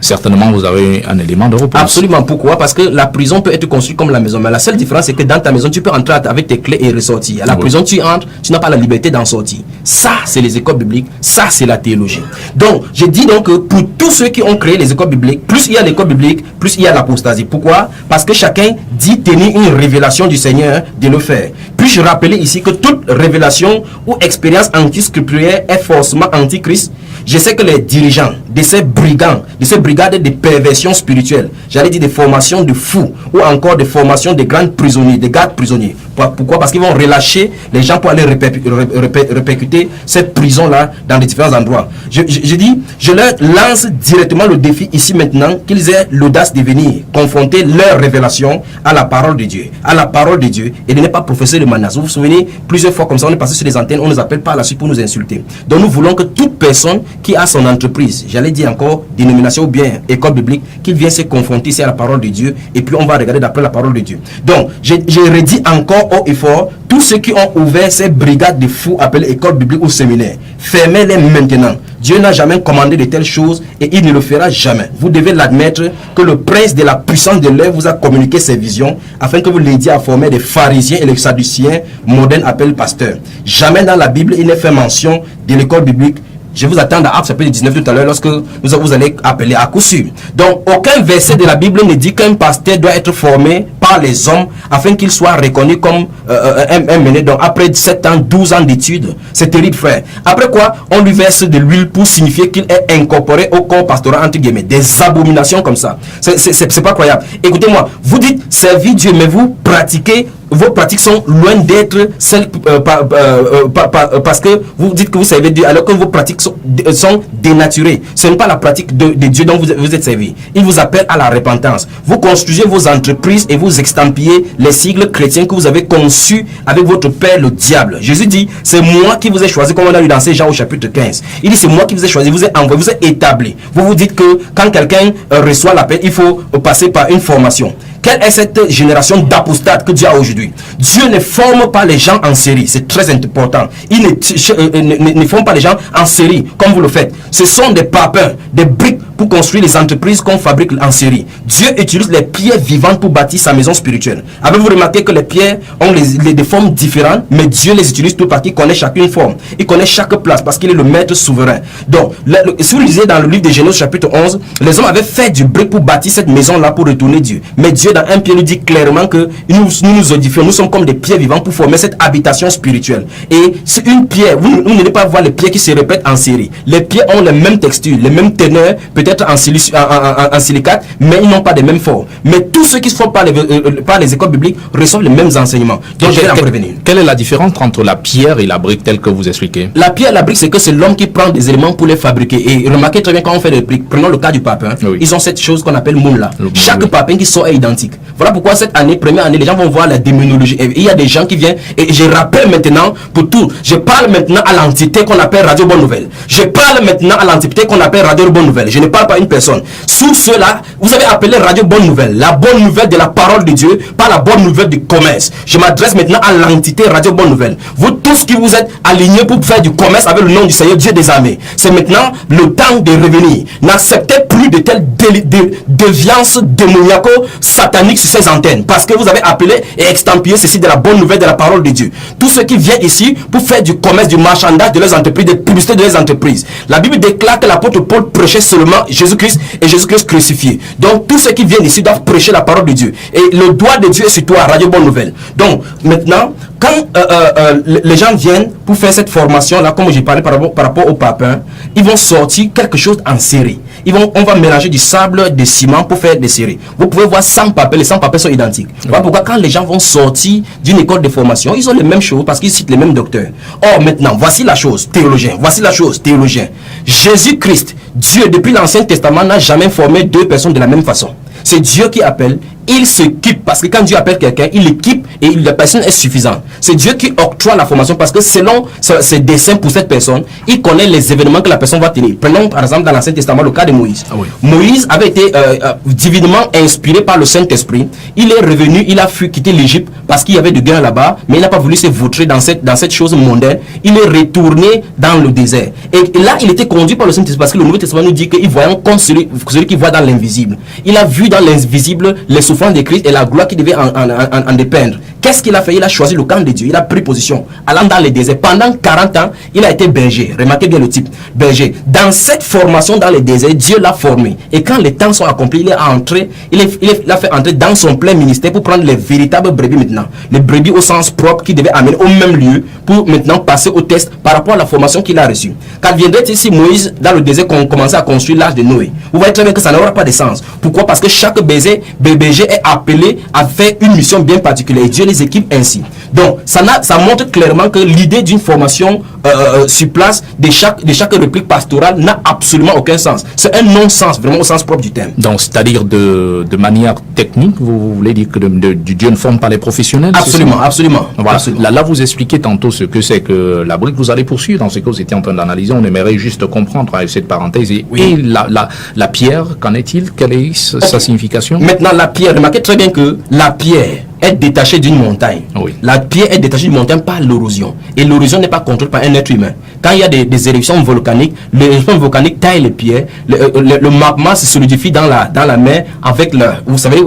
Certainement, vous avez un élément de réponse. Absolument. Pourquoi? Parce que la prison peut être construite comme la maison. Mais la seule différence, c'est que dans ta maison, tu peux entrer avec tes clés et ressortir. À la prison, tu entres, tu n'as pas la liberté d'en sortir. Ça, c'est les écoles bibliques. Ça, c'est la théologie. Donc, je dis donc que pour tous ceux qui ont créé les écoles bibliques, plus il y a l'école biblique, plus il y a l'apostasie. Pourquoi? Parce que chacun dit tenir une révélation du Seigneur de le faire. Puis-je rappeler ici que toute révélation ou expérience anti-scripturaire est forcément antichrist? Je sais que les dirigeants de ces brigands, de ces brigades de perversion spirituelle, j'allais dire des formations de fous, ou encore des formations de grands prisonniers, des gardes prisonniers, Pourquoi? Parce qu'ils vont relâcher les gens pour aller répercuter cette prison-là dans les différents endroits. Je dis, je leur lance directement le défi ici maintenant qu'ils aient l'audace de venir confronter leur révélation à la parole de Dieu. À la parole de Dieu. Et de ne pas professer de menace. Vous vous souvenez, plusieurs fois comme ça, on est passé sur les antennes, on nous appelle par la suite pour nous insulter. Donc nous voulons que toute personne qui a son entreprise, j'allais dire encore dénomination ou bien école biblique, qu'il vienne se confronter ici à la parole de Dieu et puis on va regarder d'après la parole de Dieu. Donc, j'ai redit encore haut et fort, tous ceux qui ont ouvert ces brigades de fous appelées école biblique ou séminaire, fermez-les maintenant. Dieu n'a jamais commandé de telles choses et il ne le fera jamais. Vous devez l'admettre que le prince de la puissance de l'air vous a communiqué ses visions afin que vous l'aidiez à former des pharisiens et les sadduciens modernes appelés pasteurs. Jamais dans la Bible il n'est fait mention de l'école biblique. Je vous attends à Actes chapitre 19 tout à l'heure lorsque vous allez appeler à coup sûr. Donc, aucun verset de la Bible ne dit qu'un pasteur doit être formé par les hommes afin qu'il soit reconnu comme un mené. Donc, après 7 ans, 12 ans d'études, c'est terrible, frère. Après quoi, on lui verse de l'huile pour signifier qu'il est incorporé au corps pastoral, entre guillemets. Des abominations comme ça. C'est pas croyable. Écoutez-moi, vous dites servir Dieu, mais vous pratiquez. Vos pratiques sont loin d'être celles parce que vous dites que vous servez Dieu alors que vos pratiques sont dénaturées. Ce n'est pas la pratique de Dieu dont vous êtes servi. Il vous appelle à la repentance. Vous construisez vos entreprises et vous extampillez les sigles chrétiens que vous avez conçus avec votre père le diable. Jésus dit, c'est moi qui vous ai choisi, comme on a lu dans Jean au chapitre 15. Il dit, c'est moi qui vous ai choisi, vous ai envoyé, vous ai établi. Vous vous dites que quand quelqu'un reçoit l'appel, il faut passer par une formation. Quelle est cette génération d'apostates que Dieu a aujourd'hui? Dieu ne forme pas les gens en série. C'est très important. Il ne forme pas les gens en série comme vous le faites. Ce sont des papins, des briques pour construire les entreprises qu'on fabrique en série. Dieu utilise les pierres vivantes pour bâtir sa maison spirituelle. Avez-vous remarqué que les pierres ont des formes différentes, mais Dieu les utilise toutes parce qu'il connaît chacune forme. Il connaît chaque place parce qu'il est le maître souverain. Donc, si vous lisez dans le livre de Genèse chapitre 11, les hommes avaient fait du brique pour bâtir cette maison-là pour retourner Dieu. Mais Dieu dans un pied nous dit clairement que nous édifions, nous sommes comme des pierres vivantes pour former cette habitation spirituelle. Et c'est une pierre, vous n'allez pas voir les pierres qui se répètent en série. Les pierres ont les mêmes textures, les mêmes teneurs, peut-être en silicate, mais ils n'ont pas les mêmes formes. Mais tous ceux qui se font par les écoles bibliques reçoivent les mêmes enseignements. Donc je vais en prévenir. Quelle est la différence entre la pierre et la brique telle que vous expliquez? La pierre et la brique, c'est que c'est l'homme qui prend des éléments pour les fabriquer. Et remarquez très bien quand on fait des briques, prenons le cas du papin, oui. Ils ont cette chose qu'on appelle moule là. Chaque papin qui sort est identique. Voilà pourquoi cette année, première année, les gens vont voir la démonologie. Et il y a des gens qui viennent, et je rappelle maintenant pour tout, je parle maintenant à l'entité qu'on appelle Radio Bonne Nouvelle. Je parle maintenant à l'entité qu'on appelle Radio Bonne Nouvelle. Je ne parle pas à une personne. Sous cela, vous avez appelé Radio Bonne Nouvelle, la bonne nouvelle de la parole de Dieu, pas la bonne nouvelle du commerce. Je m'adresse maintenant à l'entité Radio Bonne Nouvelle. Vous tous qui vous êtes alignés pour faire du commerce avec le nom du Seigneur Dieu des armées, c'est maintenant le temps de revenir. N'acceptez plus de telles déviances démoniaco-sataniques sur ces antennes, parce que vous avez appelé et extampillé ceci de la bonne nouvelle de la parole de Dieu. Tous ceux qui viennent ici pour faire du commerce, du marchandage de leurs entreprises, des publicités de leurs entreprises. La Bible déclare que l'apôtre Paul prêchait seulement Jésus-Christ et Jésus-Christ crucifié. Donc tous ceux qui viennent ici doivent prêcher la parole de Dieu. Et le doigt de Dieu est sur toi, Radio Bonne Nouvelle. Donc maintenant, quand les gens viennent pour faire cette formation-là, comme j'ai parlé par rapport au papin, ils vont sortir quelque chose en série. On va mélanger du sable, du ciment pour faire des séries. Vous pouvez voir 100 papins, les 100 papins sont identiques. Voilà pourquoi quand les gens vont sortir d'une école de formation, ils ont les mêmes choses parce qu'ils citent les mêmes docteurs. Or maintenant, voici la chose, théologien. Voici la chose, théologien. Jésus-Christ, Dieu, depuis l'Ancien Testament, n'a jamais formé deux personnes de la même façon. C'est Dieu qui appelle, il s'équipe, parce que quand Dieu appelle quelqu'un, il l'équipe et la personne est suffisante. C'est Dieu qui octroie la formation parce que selon ses desseins pour cette personne, il connaît les événements que la personne va tenir. Prenons par exemple dans l'Ancien Testament le cas de Moïse. Ah oui. Moïse avait été divinement inspiré par le Saint-Esprit. Il est revenu, il a fui quitter l'Égypte parce qu'il y avait de guerre là-bas, mais il n'a pas voulu se vautrer dans cette chose mondaine. Il est retourné dans le désert. Et là, il était conduit par le Saint-Esprit parce que le Nouveau Testament nous dit qu'il voyait comme celui qui voit dans l'invisible. Il a vu dans l'invisible les souffrances de Christ et la gloire qui devait en dépeindre. Qu'est-ce qu'il a fait? Il a choisi le camp de Dieu. Il a pris position, allant dans les déserts. Pendant 40 ans, il a été berger. Remarquez bien le type, berger. Dans cette formation dans les déserts, Dieu l'a formé. Et quand les temps sont accomplis, il a fait entrer dans son plein ministère pour prendre les véritables brebis maintenant. Les brebis au sens propre qui devaient amener au même lieu pour maintenant passer au test par rapport à la formation qu'il a reçue. Quand viendrait ici Moïse dans le désert qu'on commençait à construire l'âge de Noé, vous voyez très bien que ça n'aura pas de sens. Pourquoi? Parce que chaque BBG est appelé à faire une mission bien particulière. Et Dieu les équipe ainsi. Donc, ça montre clairement que l'idée d'une formation sur place de chaque réplique pastorale n'a absolument aucun sens. C'est un non-sens, vraiment au sens propre du terme. Donc, c'est-à-dire de manière technique, vous voulez dire que Dieu ne forme pas les professionnels? Absolument, absolument. Voilà. Absolument. Là, vous expliquez tantôt ce que c'est que la brique. Vous allez poursuivre dans ce que vous étiez en train d'analyser. On aimerait juste comprendre avec cette parenthèse. Et la pierre, qu'en est-il? Quelle est sa signification? Maintenant, la pierre, remarquez très bien que la pierre est détachée d'une montagne. Oui. La pierre est détachée d'une montagne par l'érosion. Et l'érosion n'est pas contrôlée par un être humain. Quand il y a des éruptions volcaniques, l'éruption volcanique taille les pierres. Le magma se solidifie dans la mer avec vous savez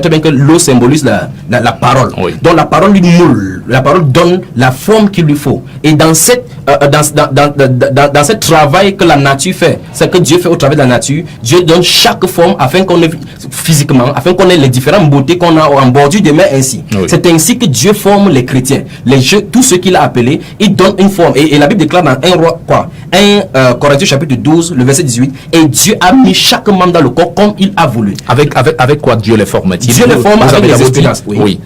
très bien que l'eau symbolise la parole. Oui. Donc la parole lui moule. La parole donne la forme qu'il lui faut. Et dans ce travail que la nature fait, c'est que Dieu fait au travers de la nature, Dieu donne chaque forme afin qu'on ait physiquement, afin qu'on ait les différentes beautés qu'on a en bordure de mer ainsi. Oui. C'est ainsi que Dieu forme les chrétiens. Tous ceux qu'il a appelés, il donne une forme. Et la Bible déclare dans 1 Corinthiens chapitre 12, le verset 18, et Dieu a mis chaque membre dans le corps comme il a voulu. Avec quoi Dieu les forme-t-il? Dieu les forme avec les expériences. Oui.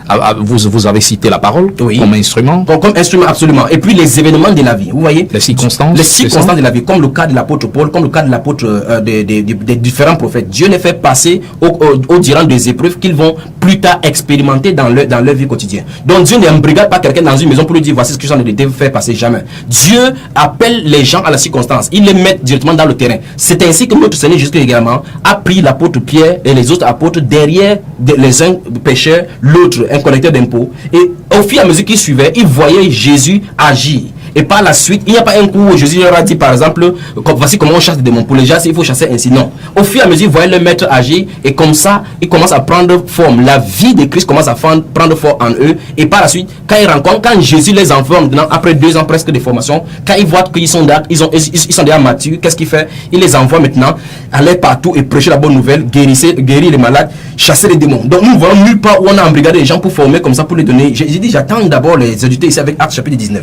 Vous avez cité la parole comme instrument. Comme instrument, absolument. Et puis les événements de la vie, vous voyez. Les circonstances. Les circonstances de la vie, comme le cas de l'apôtre Paul, comme le cas de l'apôtre des différents prophètes. Dieu les fait passer au durant des épreuves qu'ils vont plus tard expérimenter dans leur vie quotidienne. Donc Dieu n'embrigade pas quelqu'un dans une maison pour lui dire voici ce que j'en ai de faire passer, jamais. Dieu appelle les gens à la circonstance. Il les met directement dans le terrain. C'est ainsi que notre Seigneur Jésus également a pris l'apôtre Pierre et les autres apôtres derrière les uns pécheurs, l'autre un collecteur d'impôts. Et au fur et à mesure qu'ils suivaient, ils voyaient Jésus agir. Et par la suite, il n'y a pas un coup où Jésus leur a dit par exemple, voici comment on chasse des démons. Pour les gens, il faut chasser ainsi. Non. Au fur et à mesure, ils voyaient le maître agir et comme ça, il commence à prendre forme. La vie de Christ commence à prendre forme en eux. Et par la suite, quand Jésus les enferme, après 2 ans presque de formation, quand ils voient qu'ils sont déjà matures, qu'est-ce qu'il fait? Il les envoie maintenant aller partout et prêcher la bonne nouvelle, guérir les malades, chasser les démons. Donc nous ne voyons nulle part où on a embrigadé les gens pour former comme ça, pour les donner. J'ai dit, j'attends d'abord les éditer ici avec Actes chapitre 19.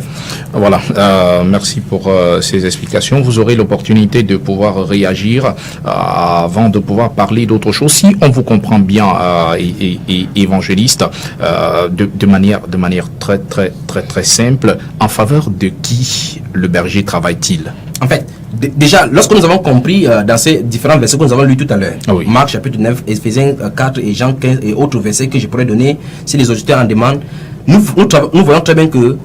Voilà. Merci pour ces explications. Vous aurez l'opportunité de pouvoir réagir avant de pouvoir parler d'autre chose. Si on vous comprend bien, évangéliste, de manière très très très très simple, en faveur de qui le berger travaille-t-il? En fait, déjà, lorsque nous avons compris dans ces différents versets que nous avons lus tout à l'heure, oui. Marc chapitre 9, Éphésiens 4 et Jean 15 et autres versets que je pourrais donner si les auditeurs en demandent, nous voyons très bien que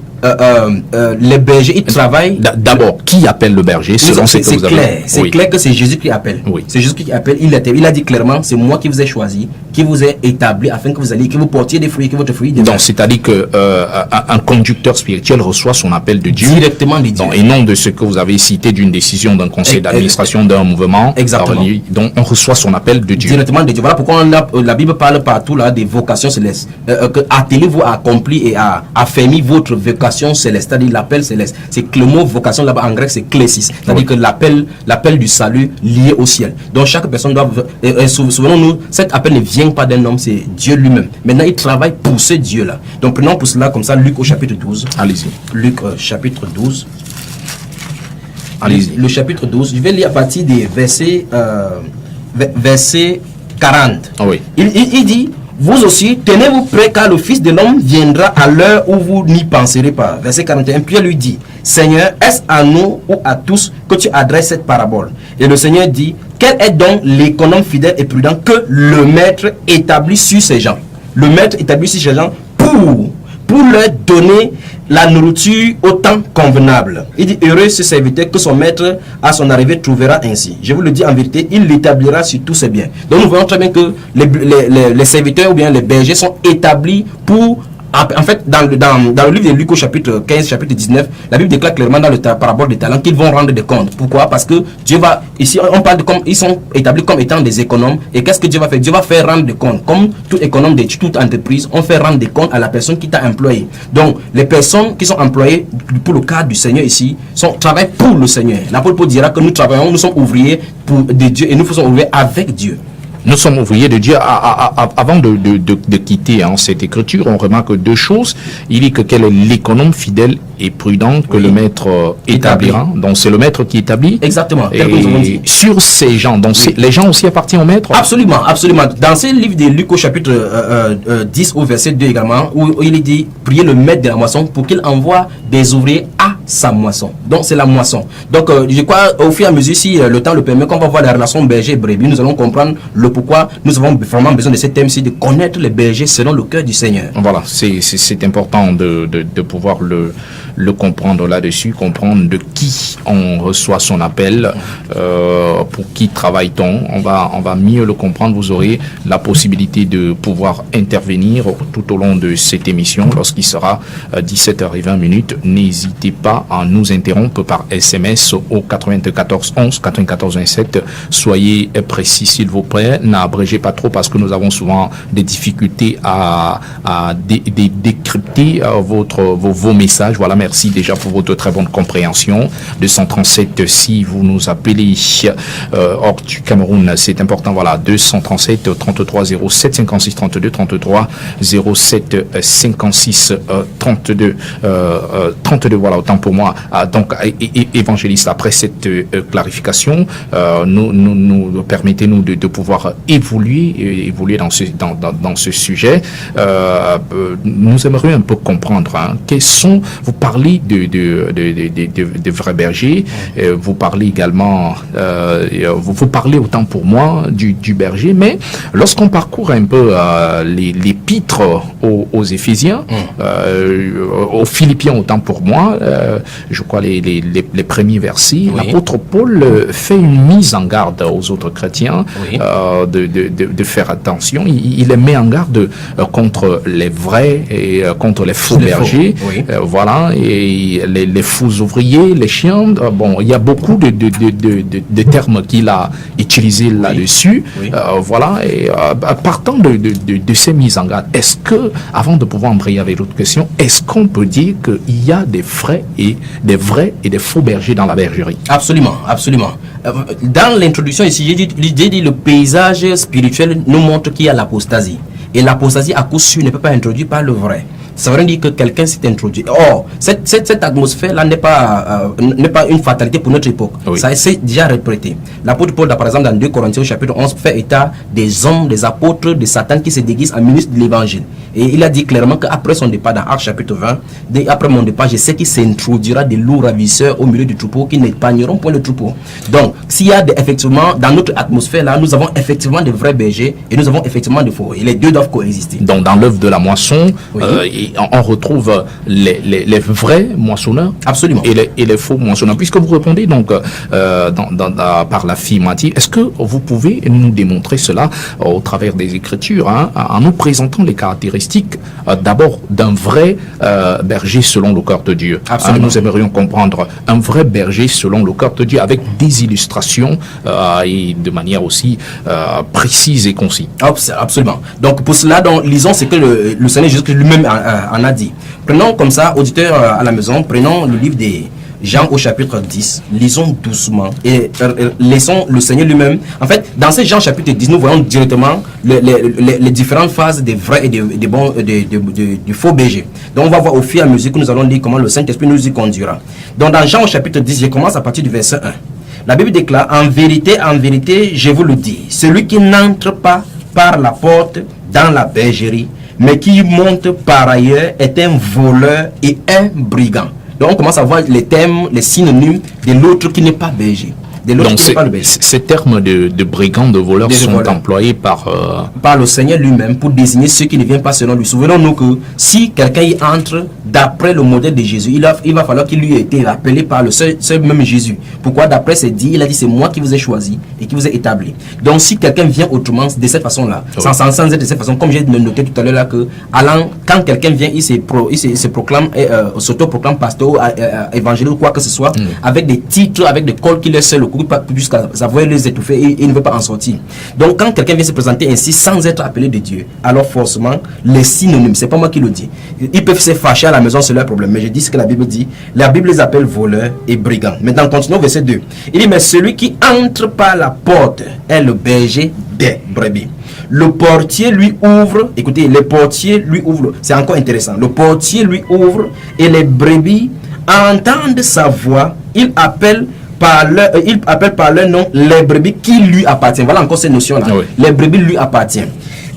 les bergers, ils travaillent. D'abord, qui appelle le berger selon ce que vous avez? Clair. C'est clair que c'est Jésus qui appelle. Oui. C'est Jésus qui appelle. Il a dit clairement, c'est moi qui vous ai choisi, qui vous ai établi afin que vous alliez, que vous portiez des fruits, que votre fruit. Donc, c'est-à-dire que un conducteur spirituel reçoit son appel de Dieu directement de Dieu. Donc, et non de ce que vous avez cité d'une décision d'un conseil d'administration d'un mouvement. Exactement. Donc, on reçoit son appel de Dieu. Directement de Dieu. Voilà pourquoi la Bible parle partout là des vocations célestes. Attelez-vous à accomplir et à affermir votre vocation céleste, c'est-à-dire l'appel céleste. C'est que le mot vocation là-bas en grec c'est klesis, c'est-à-dire que l'appel du salut lié au ciel. Donc chaque personne doit, souvenons-nous, cet appel ne vient pas d'un homme, c'est Dieu lui-même. Maintenant il travaille pour ce Dieu là. Donc prenons pour cela comme ça Luc au chapitre 12. Allez-y. Luc chapitre 12. Allez-y. Le chapitre 12, je vais lire à partir des versets 40. Ah oui. Il dit, vous aussi, tenez-vous prêts car le Fils de l'homme viendra à l'heure où vous n'y penserez pas. Verset 41, Pierre lui dit, Seigneur, est-ce à nous ou à tous que tu adresses cette parabole? Et le Seigneur dit, quel est donc l'économe fidèle et prudent que le maître établit sur ces gens? Le maître établit sur ces gens pour leur donner la nourriture au temps convenable. Il dit, heureux ce serviteur que son maître à son arrivée trouvera ainsi. Je vous le dis en vérité, il l'établira sur tous ses biens. Donc nous voyons très bien que les serviteurs ou bien les bergers sont établis pour... En fait, dans le livre de Luc au chapitre 15, chapitre 19, la Bible déclare clairement dans le parabole des talents qu'ils vont rendre des comptes. Pourquoi? Parce que Dieu va, ici on parle de comme ils sont établis comme étant des économes. Et qu'est-ce que Dieu va faire? Dieu va faire rendre des comptes. Comme tout économe de toute entreprise, on fait rendre des comptes à la personne qui t'a employé. Donc, les personnes qui sont employées pour le cadre du Seigneur ici, travaillent pour le Seigneur. L'apôtre Paul dira que nous travaillons, nous sommes ouvriers de Dieu et nous faisons ouvriers avec Dieu. Nous sommes ouvriers de Dieu. Avant de quitter cette écriture, on remarque deux choses. Il dit que quel est l'économe fidèle et prudent que le maître établira. Donc c'est le maître qui établit. Exactement. Et sur ces gens, donc les gens aussi appartiennent au maître. Absolument, absolument. Dans ce livre de Luc au chapitre 10 au verset 2 également, où il est dit, priez le maître de la moisson pour qu'il envoie des ouvriers à sa moisson. Donc c'est la moisson. Donc je crois au fur et à mesure, si le temps le permet, qu'on va voir la relation berger-brebis, nous allons comprendre le pourquoi nous avons vraiment besoin de ce thème-ci, de connaître les bergers selon le cœur du Seigneur. Voilà, c'est important de pouvoir le comprendre là-dessus, comprendre de qui on reçoit son appel, pour qui travaille-t-on. On va mieux le comprendre. Vous aurez la possibilité de pouvoir intervenir tout au long de cette émission lorsqu'il sera 17h20. N'hésitez pas à nous interrompre par SMS au 94 11 94 27. Soyez précis s'il vous plaît. N'abrégez pas trop parce que nous avons souvent des difficultés à décrypter vos messages. Voilà, merci déjà pour votre très bonne compréhension. 237 si vous nous appelez hors du Cameroun, c'est important. Voilà, 237 33 07 56 32 33 07 56 32 32. Voilà, autant pour moi. Donc évangéliste, après cette clarification, nous permettez-nous de pouvoir évoluer dans ce sujet. Nous aimerions un peu comprendre quels sont, vous parlez de vrais bergers, vous parlez également, vous parlez autant pour moi du berger, mais lorsqu'on parcourt un peu l'épître aux Éphésiens, aux Philippiens autant pour moi, je crois les premiers versets, l'apôtre Paul fait une mise en garde aux autres chrétiens de faire attention. Il les met en garde contre les vrais et contre les faux bergers. Voilà, et les faux ouvriers, les chiens. Bon, il y a beaucoup de termes qu'il a utilisés là-dessus. Voilà, et partant de ces mises en garde, est-ce que, avant de pouvoir embrayer avec l'autre question, est-ce qu'on peut dire qu'il y a des vrais et des faux bergers dans la bergerie? Absolument, absolument. Dans l'introduction ici, j'ai dit le paysage spirituel nous montre qu'il y a l'apostasie. Et l'apostasie, à coup sûr, ne peut pas introduire par le vrai. Ça veut dire que quelqu'un s'est introduit. Or, cette atmosphère-là n'est pas une fatalité pour notre époque. Ça s'est déjà répété. L'apôtre Paul, par exemple, dans 2 Corinthiens chapitre 11, fait état des hommes, des apôtres de Satan qui se déguisent en ministres de l'évangile. Et il a dit clairement qu'après son départ dans Actes chapitre 20, après mon départ, je sais qu'il s'introduira des loups ravisseurs au milieu du troupeau qui n'épargneront point le troupeau. Donc, s'il y a effectivement, dans notre atmosphère-là, nous avons effectivement de vrais bergers et nous avons effectivement de faux. Et les deux doivent coexister. Donc, dans l'œuvre de la moisson, on retrouve les vrais moissonneurs. Absolument. Et les faux moissonneurs. Puisque vous répondez donc par l'affirmative, est-ce que vous pouvez nous démontrer cela au travers des Écritures, en nous présentant les caractéristiques d'abord d'un vrai berger selon le cœur de Dieu. Nous aimerions comprendre un vrai berger selon le cœur de Dieu avec des illustrations et de manière aussi précise et concise. Absolument. Donc pour cela, lisons ce que le Seigneur Jésus lui-même en a dit. Prenons comme ça, auditeurs à la maison, prenons le livre des Jean au chapitre 10, lisons doucement et laissons le Seigneur lui-même. En fait, dans ce Jean chapitre 10, nous voyons directement les différentes phases des vrais et des bons, du faux berger. Donc on va voir au fur et à mesure que nous allons lire comment le Saint-Esprit nous y conduira. Donc dans Jean au chapitre 10, je commence à partir du verset 1. La Bible déclare, en vérité, je vous le dis, celui qui n'entre pas par la porte dans la bergerie, mais qui monte par ailleurs est un voleur et un brigand. Donc on commence à voir les thèmes, les synonymes de l'autre qui n'est pas berger. Donc ces termes de brigands, de voleurs sont employés par le Seigneur lui-même pour désigner ceux qui ne viennent pas selon lui. Souvenons-nous que si quelqu'un y entre d'après le modèle de Jésus, il va falloir qu'il lui ait été rappelé par le seul même Jésus. Pourquoi? D'après c'est dit, il a dit c'est moi qui vous ai choisi et qui vous ai établi. Donc si quelqu'un vient autrement de cette façon-là, sans être de cette façon, comme j'ai noté tout à l'heure là que quand quelqu'un vient, il se proclame, s'auto-proclame pasteur ou évangéliste ou quoi que ce soit, avec des titres, avec des cols qu'il est seul jusqu'à savoir les étouffer et il ne veut pas en sortir. Donc quand quelqu'un vient se présenter ainsi sans être appelé de Dieu, alors forcément les synonymes, c'est pas moi qui le dis, ils peuvent se fâcher à la maison, c'est leur problème, mais je dis ce que la Bible dit. La Bible les appelle voleurs et brigands. Maintenant continuons verset 2. Il dit mais celui qui entre par la porte est le berger des brebis. Le portier lui ouvre, écoutez, le portier lui ouvre, c'est encore intéressant. Le portier lui ouvre et les brebis entendent sa voix. Il appelle par leur nom les brebis qui lui appartiennent. Voilà encore cette notion-là. Oui. Les brebis lui appartiennent.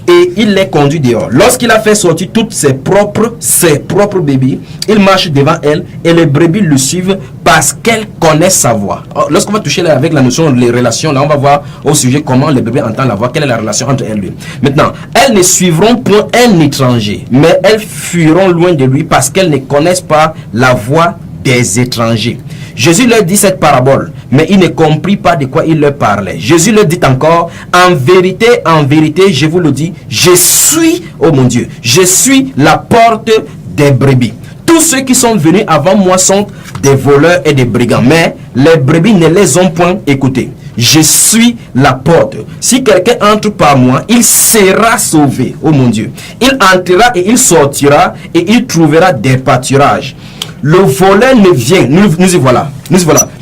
Et il les conduit dehors. Lorsqu'il a fait sortir toutes ses propres brebis, il marche devant elles et les brebis le suivent parce qu'elles connaissent sa voix. Lorsqu'on va toucher avec la notion des relations, là on va voir au sujet comment les brebis entendent la voix, quelle est la relation entre elles et lui. Maintenant, elles ne suivront point un étranger, mais elles fuiront loin de lui parce qu'elles ne connaissent pas la voix des étrangers. Jésus leur dit cette parabole, mais ils ne comprirent pas de quoi il leur parlait. Jésus leur dit encore, en vérité, je vous le dis, je suis, oh mon Dieu, je suis la porte des brebis. Tous ceux qui sont venus avant moi sont des voleurs et des brigands, mais les brebis ne les ont point écoutés. Je suis la porte. Si quelqu'un entre par moi, il sera sauvé, oh mon Dieu. Il entrera et il sortira et il trouvera des pâturages. Le voleur ne vient, nous y voilà.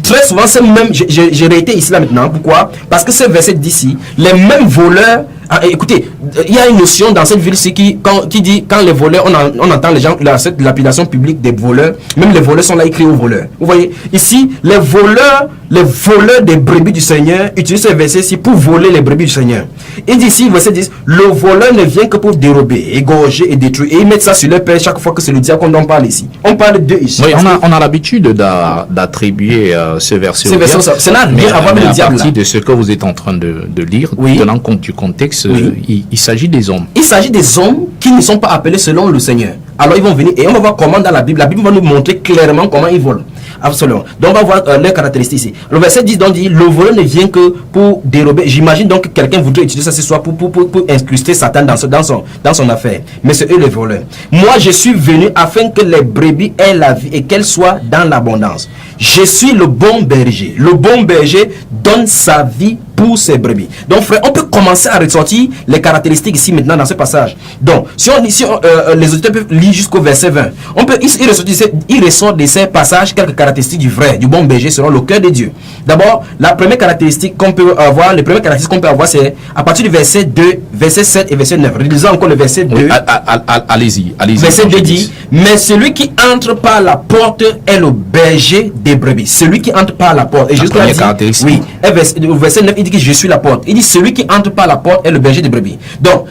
Très souvent, c'est même, j'ai réité ici là maintenant. Pourquoi? Parce que ce verset d'ici, les mêmes voleurs, écoutez, il y a une notion dans cette ville-ci qui dit, quand les voleurs, on entend les gens, cette lapidation publique des voleurs, même les voleurs sont là écrits aux voleurs. Vous voyez, ici, les voleurs des brebis du Seigneur utilisent ce verset-ci pour voler les brebis du Seigneur. Il dit ici, verset 10, le voleur ne vient que pour dérober, égorger et détruire. Et ils mettent ça sur leur père chaque fois que c'est le diable qu'on en parle ici. On parle d'eux ici. Oui, on a l'habitude d'attribuer ce verset au diable. Ça n'a rien à voir avec le diable. À partir de ce que vous êtes en train de lire, oui, tenant compte du contexte, oui, il s'agit des hommes. Il s'agit des hommes qui ne sont pas appelés selon le Seigneur. Alors ils vont venir et on va voir comment dans la Bible va nous montrer clairement comment ils volent. Absolument. Donc on va voir leurs caractéristiques ici. Le verset 10 donc dit, le voleur ne vient que pour dérober. J'imagine donc que quelqu'un voudrait utiliser ça ce soir pour incruster Satan dans son affaire. Mais c'est eux les voleurs. Moi je suis venu afin que les brebis aient la vie et qu'elles soient dans l'abondance. Je suis le bon berger. Le bon berger donne sa vie pour ses brebis. Donc frère, on peut commencer à ressortir les caractéristiques ici maintenant dans ce passage. Donc si les auditeurs peuvent lire jusqu'au verset 20, il ressort de ces passages quelques caractéristiques du vrai, du bon berger selon le cœur de Dieu. D'abord, la première caractéristique qu'on peut avoir, c'est à partir du verset 2, verset 7 et verset 9. Relisons encore le verset 2. Oui, allez-y. Verset 2 dit, mais celui qui entre par la porte est le berger des brebis. Celui qui entre par la porte. Et jusqu'à caractéristique. Oui. Et au verset 9, il dit que je suis la porte. Il dit celui qui entre par la porte est le berger des brebis. Donc,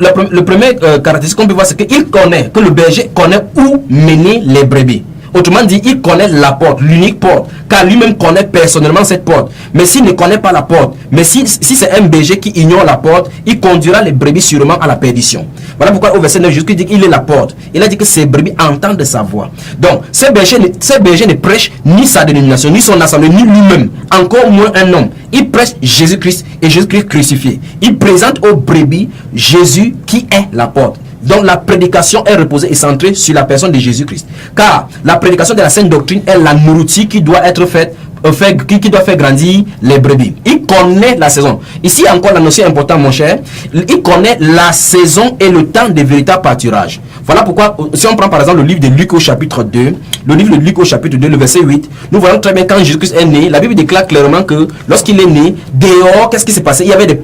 le premier caractéristique qu'on peut voir, c'est qu'il connaît, que le berger connaît où mener les brebis. Autrement dit, il connaît la porte, l'unique porte, car lui-même connaît personnellement cette porte. Mais s'il ne connaît pas la porte, mais si c'est un berger qui ignore la porte, il conduira les brebis sûrement à la perdition. Voilà pourquoi au verset 9, Jésus dit qu'il est la porte. Il a dit que ces brebis entendent sa voix. Donc, ces bergers ne prêchent ni sa dénomination, ni son assemblée, ni lui-même, encore moins un homme. Il prêche Jésus-Christ et Jésus-Christ crucifié. Il présente aux brebis Jésus qui est la porte. Donc la prédication est reposée et centrée sur la personne de Jésus-Christ. Car la prédication de la sainte doctrine est la nourriture qui doit être faite, qui doit faire grandir les brebis. Il connaît la saison. Ici encore la notion importante mon cher. Il connaît la saison et le temps des véritables pâturages. Voilà pourquoi, si on prend par exemple le livre de Luc au chapitre 2, le verset 8, nous voyons très bien quand Jésus-Christ est né, la Bible déclare clairement que lorsqu'il est né, dehors, qu'est-ce qui s'est passé? Il y avait des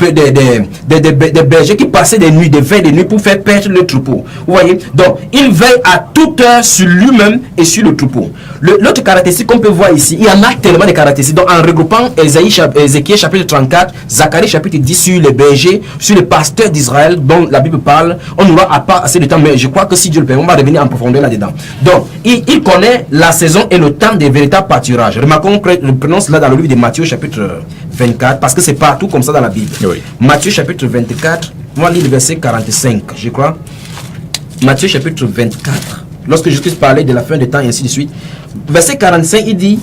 bergers qui passaient des nuits, des veilles de nuit pour faire perdre le troupeau. Vous voyez? Donc, il veille à toute heure sur lui-même et sur le troupeau. L'autre caractéristique qu'on peut voir ici, il y en a tellement de caractéristiques. Donc, en regroupant Ézéchiel chapitre 34, Zacharie chapitre 10 sur les bergers, sur les pasteurs d'Israël dont la Bible parle, on n'aura pas assez de temps, mais je crois que si Dieu le permet, on va revenir en profondeur là-dedans. Donc, il connaît la saison et le temps des véritables pâturages. Remarquons, prenons cela dans le livre de Matthieu chapitre 24, parce que c'est partout comme ça dans la Bible. Oui. Matthieu chapitre 24, on va lire le verset 45, je crois. Matthieu chapitre 24, lorsque Jésus parlait de la fin des temps et ainsi de suite. Verset 45, il dit,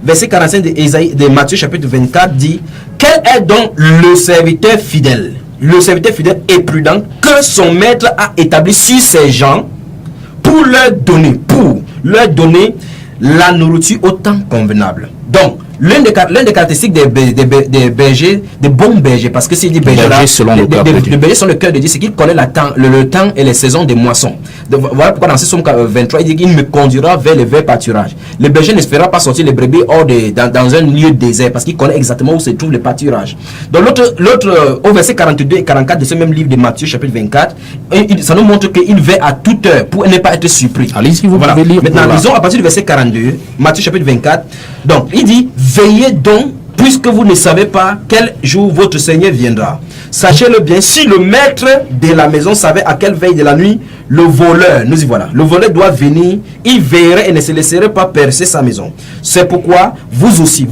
verset 45 de Matthieu chapitre 24 dit, quel est donc le serviteur fidèle? Le serviteur fidèle et prudent que son maître a établi sur ses gens pour leur donner la nourriture au temps convenable. Donc, l'une des caractéristiques des bergers, des bons bergers, parce que s'il dit berger là, les bergers sont le cœur de Dieu, c'est qu'ils connaissent le temps et les saisons des moissons. Voilà pourquoi dans ce psaume 23, il dit qu'il me conduira vers les verts pâturages. Le berger ne se fera pas sortir les brebis dans un lieu désert parce qu'il connaît exactement où se trouve le pâturage. Donc l'autre au verset 42 et 44 de ce même livre de Matthieu chapitre 24, ça nous montre qu'il veille à toute heure pour ne pas être surpris. Allez-y, vous pouvez lire. Maintenant, lisons à partir du verset 42, Matthieu chapitre 24. Donc, il dit, veillez donc, puisque vous ne savez pas quel jour votre Seigneur viendra. Sachez-le bien, si le maître de la maison savait à quelle veille de la nuit le voleur, nous y voilà, le voleur doit venir, il veillerait et ne se laisserait pas percer sa maison. C'est pourquoi vous aussi,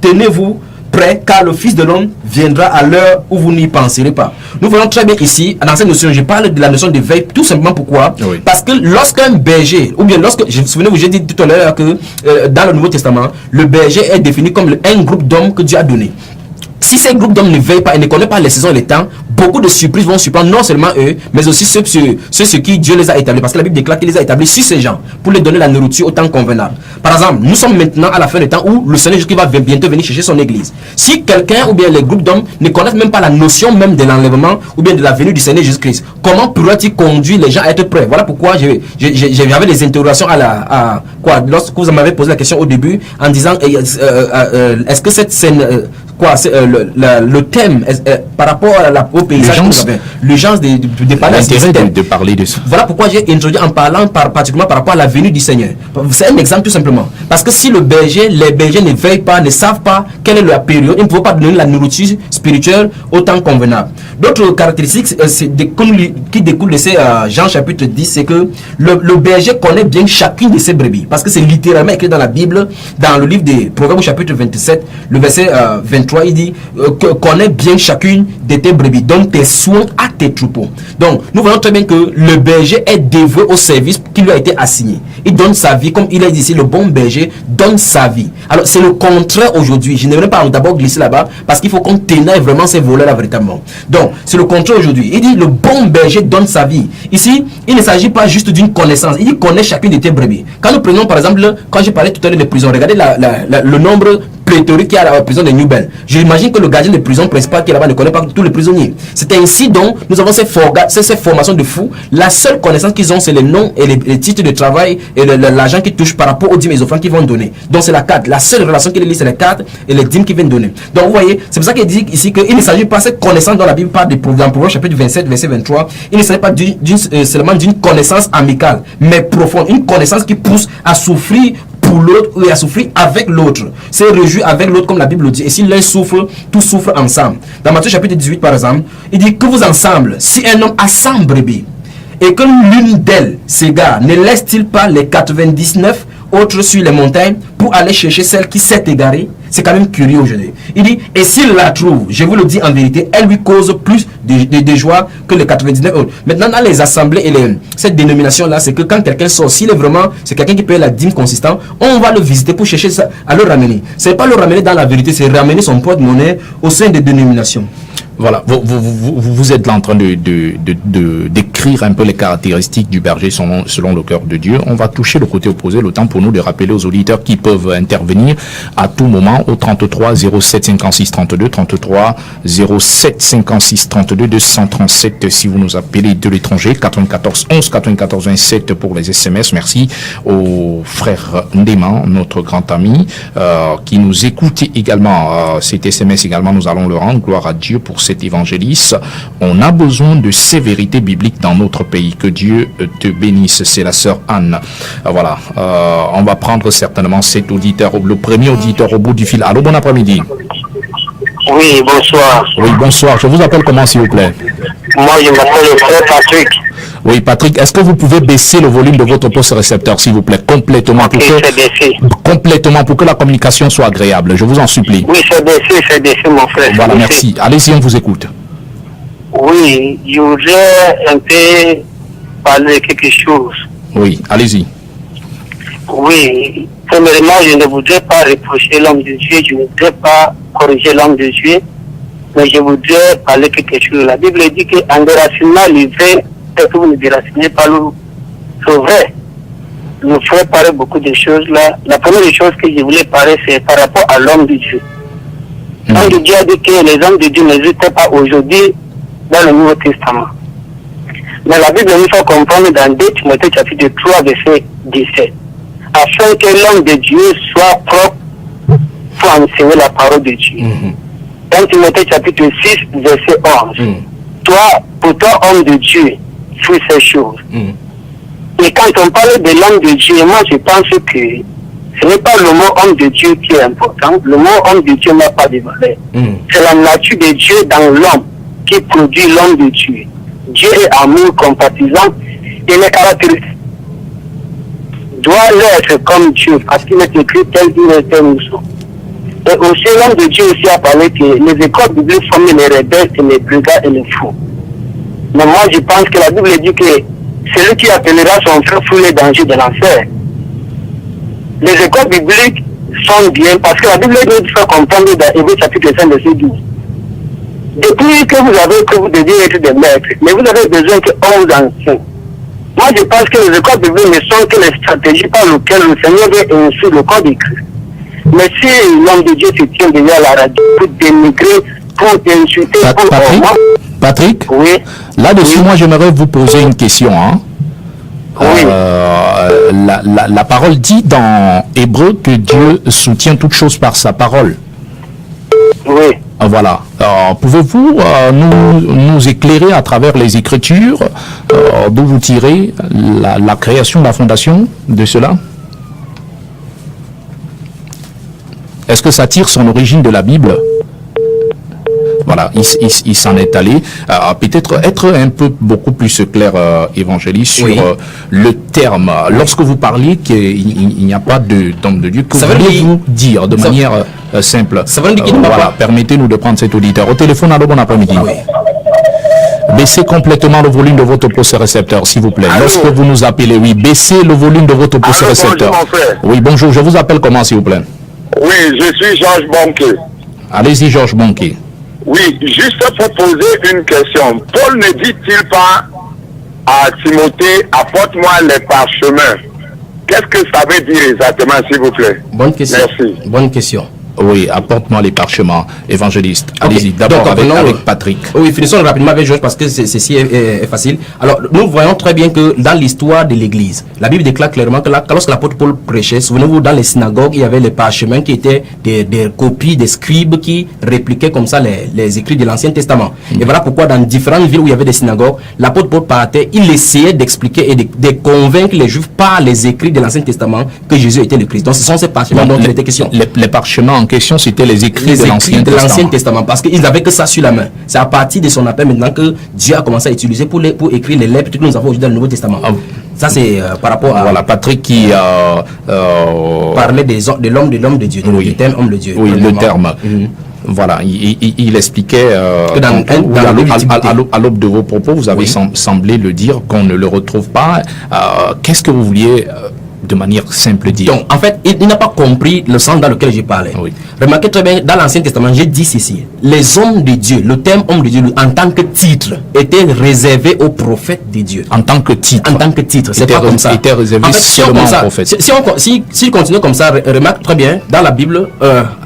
tenez-vous prêt, car le Fils de l'homme viendra à l'heure où vous n'y penserez pas. Nous voyons très bien ici, dans cette notion, je parle de la notion de veille, tout simplement pourquoi? Oui. Parce que lorsqu'un berger, ou bien souvenez-vous, j'ai dit tout à l'heure que dans le Nouveau Testament, le berger est défini comme un groupe d'hommes que Dieu a donné. Si ces groupes d'hommes ne veillent pas et ne connaissent pas les saisons et les temps, beaucoup de surprises vont surprendre non seulement eux, mais aussi ceux qui Dieu les a établis. Parce que la Bible déclare qu'il les a établis sur ces gens pour les donner la nourriture au temps convenable. Par exemple, nous sommes maintenant à la fin du temps où le Seigneur Jésus va bientôt venir chercher son église. Si quelqu'un ou bien les groupes d'hommes ne connaissent même pas la notion même de l'enlèvement ou bien de la venue du Seigneur Jésus-Christ, comment pourrait-il conduire les gens à être prêts? Voilà pourquoi j'avais des interrogations lorsque vous m'avez posé la question au début en disant est-ce que cette scène le thème par rapport au paysage, l'urgence de parler de ça. Voilà pourquoi j'ai introduit en parlant particulièrement par rapport à la venue du Seigneur. C'est un exemple tout simplement. Parce que si les bergers ne veillent pas, ne savent pas quelle est la période, ils ne peuvent pas donner la nourriture spirituelle au temps convenable. D'autres caractéristiques qui découlent de ces Jean chapitre 10, c'est que le berger connaît bien chacune de ses brebis. Parce que c'est littéralement écrit dans la Bible, dans le livre des Proverbes chapitre 27, le verset 23, il dit connais bien chacune de tes brebis, donne tes soins à tes troupeaux. Donc nous voyons très bien que le berger est dévoué au service qui lui a été assigné. Il donne sa vie, comme il a dit ici, le bon berger donne sa vie. Alors c'est le contraire aujourd'hui. Je n'aimerais pas d'abord glisser là-bas parce qu'il faut qu'on ténèbre vraiment ces voleurs là véritablement. Donc c'est le contraire aujourd'hui. Il dit le bon berger donne sa vie. Ici, il ne s'agit pas juste d'une connaissance. Il dit connaît chacune de tes brebis. Quand nous prenons par exemple, quand j'ai parlé tout à l'heure des prisons, regardez le nombre pléthorique qui est à la prison de Newbell. J'imagine que le gardien de prison principal qui est là-bas ne connaît pas tous les prisonniers. C'est ainsi donc nous avons ces formations de fous. La seule connaissance qu'ils ont, c'est les noms et les titres de travail et l'argent qu'ils touchent par rapport aux dîmes et aux offrandes qu'ils vont donner. Donc c'est la carte. La seule relation qu'ils lisent, c'est les cartes et les dîmes qu'ils viennent donner. Donc vous voyez, c'est pour ça qu'il dit ici qu'il ne s'agit pas de cette connaissance dans la Bible, dans Proverbes chapitre 27, verset 23. Il ne s'agit pas seulement d'une connaissance amicale, mais profonde. Une connaissance qui pousse à souffrir pour l'autre ou à souffrir avec l'autre. C'est réjouir avec l'autre comme la Bible le dit. Et si l'un souffre, tous souffrent ensemble. Dans Matthieu chapitre 18 par exemple, il dit que vous ensemble, si un homme a 100 brebis et que l'une d'elles s'égare, ne laisse-t-il pas les 99 autres sur les montagnes pour aller chercher celle qui s'est égarée? C'est quand même curieux aujourd'hui. Il dit, et s'il la trouve, je vous le dis en vérité, elle lui cause plus de joie que les 99 autres. Maintenant, dans les assemblées et cette dénomination-là, c'est que quand quelqu'un sort, s'il est vraiment, c'est quelqu'un qui paye la dîme consistante, on va le visiter pour chercher ça, à le ramener. C'est pas le ramener dans la vérité, c'est ramener son porte-monnaie au sein des dénominations. Voilà, vous êtes là en train d'écrire un peu les caractéristiques du berger selon le cœur de Dieu. On va toucher le côté opposé, le temps pour nous de rappeler aux auditeurs qui peuvent intervenir à tout moment au 33 07 56 32, 33 07 56 32, 237 si vous nous appelez de l'étranger, 94 11 94 27 pour les SMS. Merci au frère Ndéman, notre grand ami, qui nous écoute également. Cet SMS également, nous allons le rendre. Gloire à Dieu pour cet évangéliste. On a besoin de sévérité biblique dans notre pays. Que Dieu te bénisse. C'est la sœur Anne. Voilà. On va prendre certainement cet auditeur, le premier auditeur au bout du fil. Allô, bon après-midi. Oui, bonsoir. Oui, bonsoir. Je vous appelle comment, s'il vous plaît? Moi, je m'appelle le frère Patrick. Oui, Patrick, est-ce que vous pouvez baisser le volume de votre poste récepteur, s'il vous plaît, complètement, complètement, pour que la communication soit agréable. Je vous en supplie. Oui, c'est baissé, mon frère. Voilà, merci. Allez-y, on vous écoute. Oui, je voudrais un peu parler de quelque chose. Oui, allez-y. Oui, premièrement, je ne voudrais pas reprocher l'homme de Dieu, je ne voudrais pas corriger l'homme de Dieu, mais je voudrais parler de quelque chose. La Bible dit qu'en déracinant le vrai, que vous ne déracinez pas le vrai. Nous ferons parler beaucoup de choses là. La première chose que je voulais parler, c'est par rapport à l'homme de Dieu. L'homme de Dieu a dit que les hommes de Dieu n'existent pas aujourd'hui dans le Nouveau Testament. Mais la Bible nous fait comprendre dans 2 Timothée chapitre 3, verset 17, afin que l'homme de Dieu soit propre pour enseigner la parole de Dieu. 1 Timothée chapitre 6, verset 11. Toi, pour toi, homme de Dieu, fais ces choses. Et quand on parle de l'homme de Dieu, moi je pense que ce n'est pas le mot homme de Dieu qui est important. Le mot homme de Dieu n'a pas de valeur. C'est la nature de Dieu dans l'homme qui produit l'homme de Dieu. Dieu est amour, compatissant, et les caractéristiques doivent être comme Dieu, parce qu'il est écrit tel qu'il est tel nous sommes. Et aussi l'homme de Dieu aussi a parlé que les écoles bibliques forment les rebelles, et les brigands et les fous. Mais moi je pense que la Bible dit que celui qui appellera son frère fuit les dangers de l'enfer. Les écoles bibliques sont bien parce que la Bible nous fait comprendre dans Hébreux chapitre 5 verset 12. Depuis que vous avez que vous deviez être des maîtres, mais vous avez besoin qu'on vous enseigne. Moi je pense que les écoles bibliques ne sont que les stratégies par lesquelles le Seigneur veut instruire le corps de Christ. Mais si l'homme de Dieu se tient derrière la radio pour dénigrer, pour insulter, Patrick, oui. Là-dessus, moi j'aimerais vous poser une question. Oui. La parole dit dans Hébreu que Dieu soutient toutes choses par sa parole. Oui. Voilà. Pouvez-vous nous éclairer à travers les Écritures d'où vous tirez la création, la fondation de cela? Est-ce que ça tire son origine de la Bible? Voilà, il s'en est allé. Peut-être être un peu beaucoup plus clair, évangéliste, sur le terme. Lorsque vous parliez qu'il n'y a pas d'homme de Dieu, que voulez-vous dire de manière simple? Ça veut dire qu'il voilà, permettez-nous de prendre cet auditeur. Au téléphone, allô, bon après-midi. Baissez complètement le volume de votre poste récepteur, s'il vous plaît. Lorsque vous nous appelez, oui, baissez le volume de votre poste récepteur. Oui, bonjour, je vous appelle comment, s'il vous plaît? Oui, je suis Georges Bonquet. Allez-y, Georges Bonquet. Oui, juste pour poser une question. Paul ne dit-il pas à Timothée, apporte-moi les parchemins? Qu'est-ce que ça veut dire exactement, s'il vous plaît? Bonne question. Merci. Bonne question. Oui, apporte-moi les parchemins, évangéliste. Allez-y, d'abord avec Patrick. Oui, finissons rapidement avec Georges parce que ceci est facile. Alors, nous voyons très bien que dans l'histoire de l'Église, la Bible déclare clairement que lorsque l'apôtre Paul prêchait, souvenez-vous, dans les synagogues, il y avait les parchemins qui étaient des copies, des scribes qui répliquaient comme ça les écrits de l'Ancien Testament. Et voilà pourquoi dans différentes villes où il y avait des synagogues, l'apôtre Paul partait, il essayait d'expliquer et de convaincre les Juifs par les écrits de l'Ancien Testament que Jésus était le Christ. Donc, ce sont ces parchemins dont il était question. Les parchemins en question, c'était les écrits de l'Ancien Testament, parce qu'ils n'avaient que ça sur la main. C'est à partir de son appel maintenant que Dieu a commencé à utiliser pour écrire les lettres que nous avons aujourd'hui dans le Nouveau Testament. Ça, c'est par rapport à... Voilà, Patrick qui parlait de l'homme de Dieu, le terme homme de Dieu. Oui, le terme. Voilà, il expliquait à l'aube de vos propos, vous avez semblé le dire qu'on ne le retrouve pas. Qu'est-ce que vous vouliez de manière simple dire? Donc, en fait, il n'a pas compris le sens dans lequel j'ai parlé. Remarquez très bien, dans l'Ancien Testament, j'ai dit ceci. Les hommes de Dieu, le terme homme de Dieu, en tant que titre, était réservé aux prophètes de Dieu. En tant que titre. En tant que titre, c'est pas comme ça. Était réservé seulement aux prophètes. Si continue comme ça, remarque très bien, dans la Bible,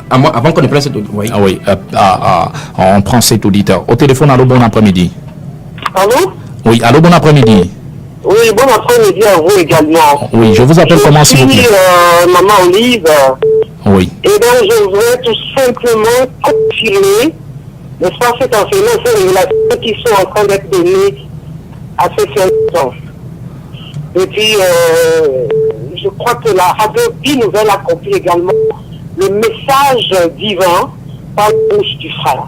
avant qu'on ne prenne cet auditeur. On prend cet auditeur. Au téléphone, allô, bon après-midi. Allô? Oui, allô, bon après-midi. Oui, bon après-midi à vous également. Oui, je vous appelle comment, s'il vous plaît? Maman Olive. Oui. Et donc, je voudrais tout simplement confirmer, n'est-ce pas, cet enseignement, ces révélations qui sont en train d'être données à ces gens. Et puis, je crois que la radio Bi-Nouvelle a compris également le message divin par la bouche du frère.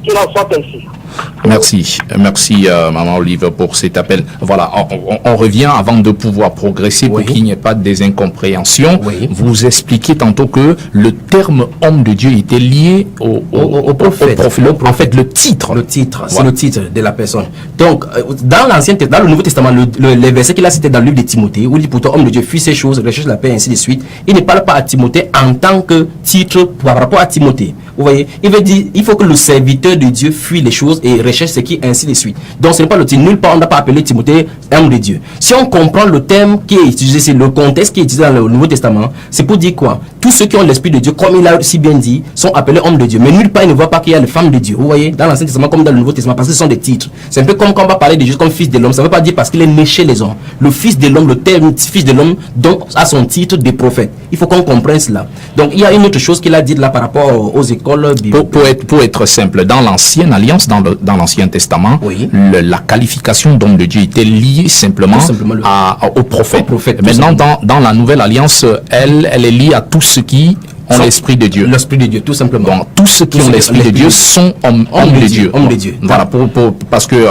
Qu'il en soit ainsi. Merci, Maman Olive, pour cet appel. Voilà, on revient avant de pouvoir progresser pour qu'il n'y ait pas de incompréhensions. Vous expliquez tantôt que le terme homme de Dieu était lié au prophète. En fait, le titre. C'est le titre de la personne. Donc, dans le Nouveau Testament, les versets qu'il a cités dans le livre de Timothée, où il dit pourtant homme de Dieu fuit ces choses, recherche la paix, ainsi de suite, il ne parle pas à Timothée en tant que titre par rapport à Timothée. Vous voyez, il veut dire, il faut que le serviteur de Dieu fuit les choses et recherche ce qui est ainsi de suite. Donc ce n'est pas le titre. Nulle part on n'a pas appelé Timothée homme de Dieu. Si on comprend le terme qui est utilisé, c'est le contexte qui est utilisé dans le Nouveau Testament, c'est pour dire quoi? Tous ceux qui ont l'Esprit de Dieu, comme il a si bien dit, sont appelés hommes de Dieu. Mais nulle part il ne voit pas qu'il y a les femmes de Dieu. Vous voyez, dans l'Ancien Testament comme dans le Nouveau Testament, parce que ce sont des titres. C'est un peu comme quand on va parler de Jésus comme fils de l'homme. Ça ne veut pas dire parce qu'il est né chez les hommes. Le fils de l'homme, le terme fils de l'homme, donc a son titre de prophète. Il faut qu'on comprenne cela. Donc il y a une autre chose qu'il a dit là par rapport aux écoles bibliques. Pour être simple, dans l'Ancienne Alliance, dans l'Ancien Testament, oui, la qualification d'homme de Dieu était liée simplement au prophète. Maintenant, dans la Nouvelle Alliance, elle est liée à tous ceux qui ont l'Esprit de Dieu. L'Esprit de Dieu, tout simplement. Donc, tous ceux qui ont l'Esprit de Dieu sont hommes de Dieu. Hommes de Dieu. Voilà, parce que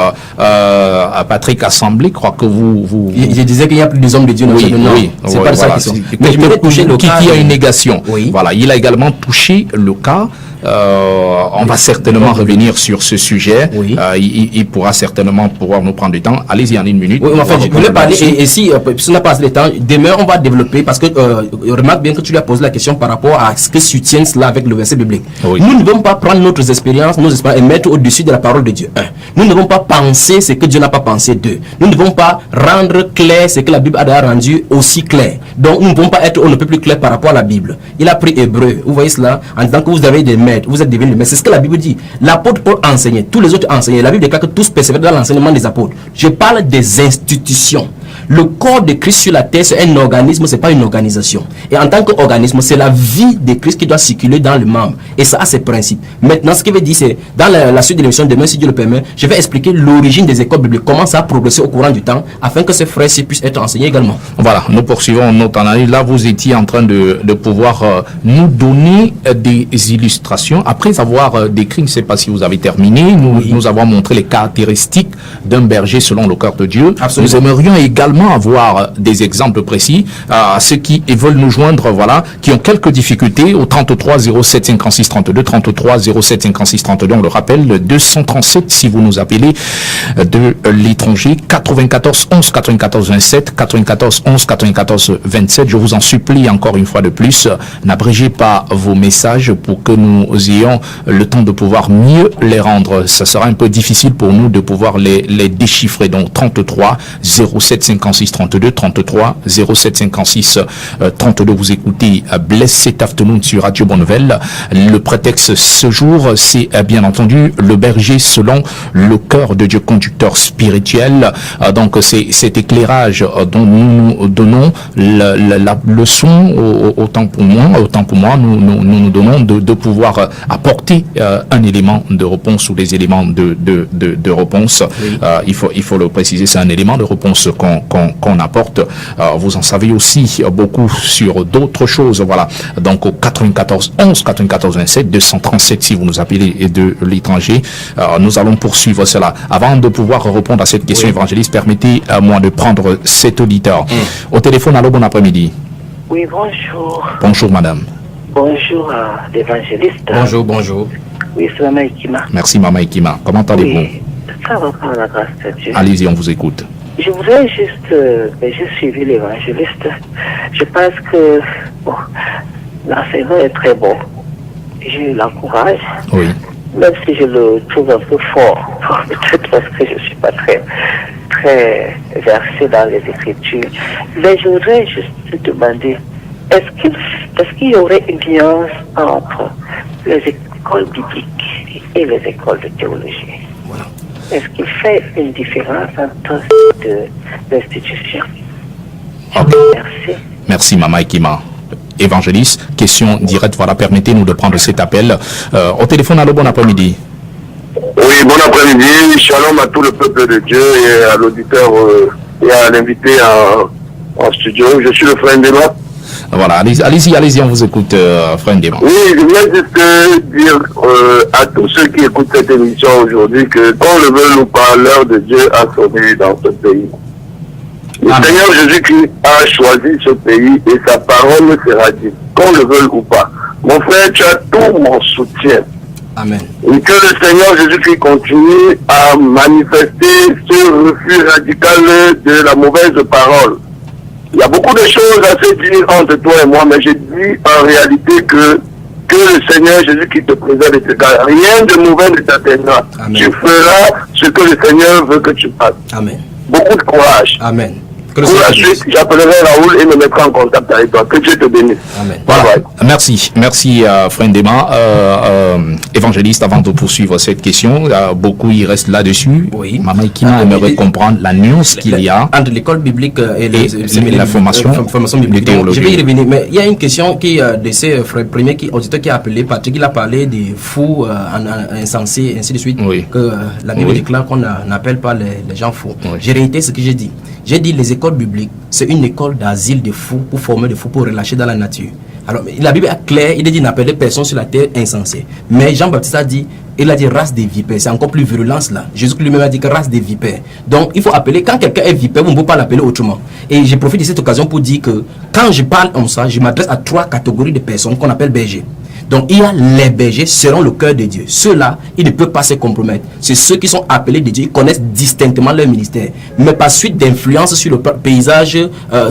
Patrick Assemblée, je crois que vous... Je disais qu'il n'y a plus des hommes de Dieu. Oui, c'est pas ça qu'ils sont. Mais je voulais toucher le cas. Qui a une négation. Oui. Voilà, il a également touché le cas. On va certainement revenir sur ce sujet. Oui. Il pourra certainement nous prendre du temps. Allez-y en une minute. Oui, en fait, je voulais parler, et si on n'a pas assez de temps, demain on va développer, parce que remarque bien que tu lui as posé la question par rapport à ce que soutient cela avec le verset biblique. Oui. Nous ne devons pas prendre nos expériences et mettre au-dessus de la parole de Dieu. Nous ne devons pas penser ce que Dieu n'a pas pensé. Nous ne devons pas rendre clair ce que la Bible a déjà rendu aussi clair. Donc nous ne devons pas être on ne peut plus clair par rapport à la Bible. Il a pris Hébreu, vous voyez cela, en disant que vous avez des maîtres, vous êtes devenus des maîtres. C'est ce que la Bible dit. L'apôtre Paul enseignait, tous les autres enseignaient. La Bible déclare que tous persévèrent dans l'enseignement des apôtres. Je parle des institutions. Le corps de Christ sur la terre, c'est un organisme, c'est pas une organisation. Et en tant qu'organisme, c'est la vie de Christ qui doit circuler dans le membre. Et ça a ses principes. Maintenant, ce qu'il veut dire, c'est, dans la suite de l'émission, demain, si Dieu le permet, je vais expliquer l'origine des écoles bibliques, comment ça a progressé au courant du temps, afin que ces frères puissent être enseignés également. Voilà, nous poursuivons notre analyse. Là, vous étiez en train de pouvoir nous donner des illustrations. Après avoir décrit, je ne sais pas si vous avez terminé, nous avons montré les caractéristiques d'un berger selon le cœur de Dieu. Absolument. Nous aimerions également avoir des exemples précis à ceux qui veulent nous joindre, voilà, qui ont quelques difficultés au 33 07 56 32, 33 07 56 32, on le rappelle, 237 si vous nous appelez de l'étranger, 94 11 94 27, 94 11 94 27. Je vous en supplie encore une fois de plus, n'abrégez pas vos messages pour que nous ayons le temps de pouvoir mieux les rendre. Ça sera un peu difficile pour nous de pouvoir les déchiffrer. Donc 33 07 56 32, 33 07 56 32. Vous écoutez Blessed Afternoon sur Radio Bonne Nouvelle. Le prétexte ce jour, c'est bien entendu le berger selon le cœur de Dieu, conducteur spirituel. Donc c'est cet éclairage dont nous donnons la leçon autant pour moi, nous donnons de pouvoir apporter un élément de réponse ou des éléments de réponse. Oui. Il faut le préciser, c'est un élément de réponse qu'on apporte. Vous en savez aussi beaucoup sur d'autres choses. Voilà. Donc au 94 11 94 27 237 si vous nous appelez de l'étranger. Nous allons poursuivre cela. Avant de pouvoir répondre à cette question, évangéliste, permettez-moi de prendre cet auditeur. Au téléphone, allô, bon après-midi. Oui, bonjour. Bonjour, madame. Bonjour à l'évangéliste. Bonjour. Oui, c'est Mama Ikima. Merci, Mama Ikima. Comment allez-vous? Oui, ça va par la grâce de Dieu. Allez-y, on vous écoute. Je voudrais juste, j'ai suivi l'évangéliste. Je pense que l'enseignement est très bon. Je l'encourage. Oui. Même si je le trouve un peu fort, peut-être parce que je ne suis pas très versé dans les Écritures. Mais je voudrais juste te demander, est-ce qu'il y aurait une nuance entre les écoles bibliques et les écoles de théologie? Voilà. Est-ce qu'il fait une différence entre ces deux institutions? Okay. Merci, Mama Ikima. Évangéliste, question directe, voilà, permettez-nous de prendre cet appel. Au téléphone, allô, bon après-midi. Oui, bon après-midi, shalom à tout le peuple de Dieu et à l'auditeur et à l'invité en studio. Je suis le frère Ndema. Voilà, allez-y, on vous écoute, frère Ndema. Oui, je viens juste dire à tous ceux qui écoutent cette émission aujourd'hui que, qu'on le veuille ou pas, l'heure de Dieu a sonné dans ce pays. Le Seigneur Jésus-Christ a choisi ce pays et sa parole sera dite, qu'on le veuille ou pas. Mon frère, tu as tout mon soutien. Amen. Et que le Seigneur Jésus-Christ continue à manifester ce refus radical de la mauvaise parole. Il y a beaucoup de choses à se dire entre toi et moi, mais je dis en réalité que Que le Seigneur Jésus qui te préserve et te garde. Rien de mauvais ne t'atteindra. Tu feras ce que le Seigneur veut que tu fasses. Amen. Beaucoup de courage. Amen. Pour la suite, j'appellerai Raoul et me mettrai en contact avec toi. Que Dieu te bénisse. Amen. Voilà. Merci. Merci, frère Ndema. Évangéliste, avant de poursuivre cette question, beaucoup il reste là-dessus. Oui. Maman Ikima aimerait comprendre la nuance qu'il y a entre l'école biblique et la formation biblique. théologie. Je vais y revenir, mais il y a une question de ces frères premiers auditeurs qui a appelé Patrick. Il a parlé des fous insensés, ainsi de suite. Oui. Que la Bible déclare qu'on n'appelle pas les gens fous. Oui. J'ai réitéré ce que j'ai dit. J'ai dit les écoles bibliques, c'est une école d'asile de fous pour former des fous pour relâcher dans la nature. Alors, la Bible est claire, il dit n'appelez personne sur la terre insensée. Mais Jean-Baptiste a dit, il a dit race des vipères, c'est encore plus virulent là. Jésus lui-même a dit que race des vipères. Donc, il faut appeler, quand quelqu'un est vipère, vous ne pouvez pas l'appeler autrement. Et je profite de cette occasion pour dire que quand je parle comme ça, je m'adresse à 3 catégories de personnes qu'on appelle bergers. Donc, il y a les bergers selon le cœur de Dieu. Ceux-là, ils ne peuvent pas se compromettre. C'est ceux qui sont appelés de Dieu, ils connaissent distinctement leur ministère. Mais par suite d'influence sur le paysage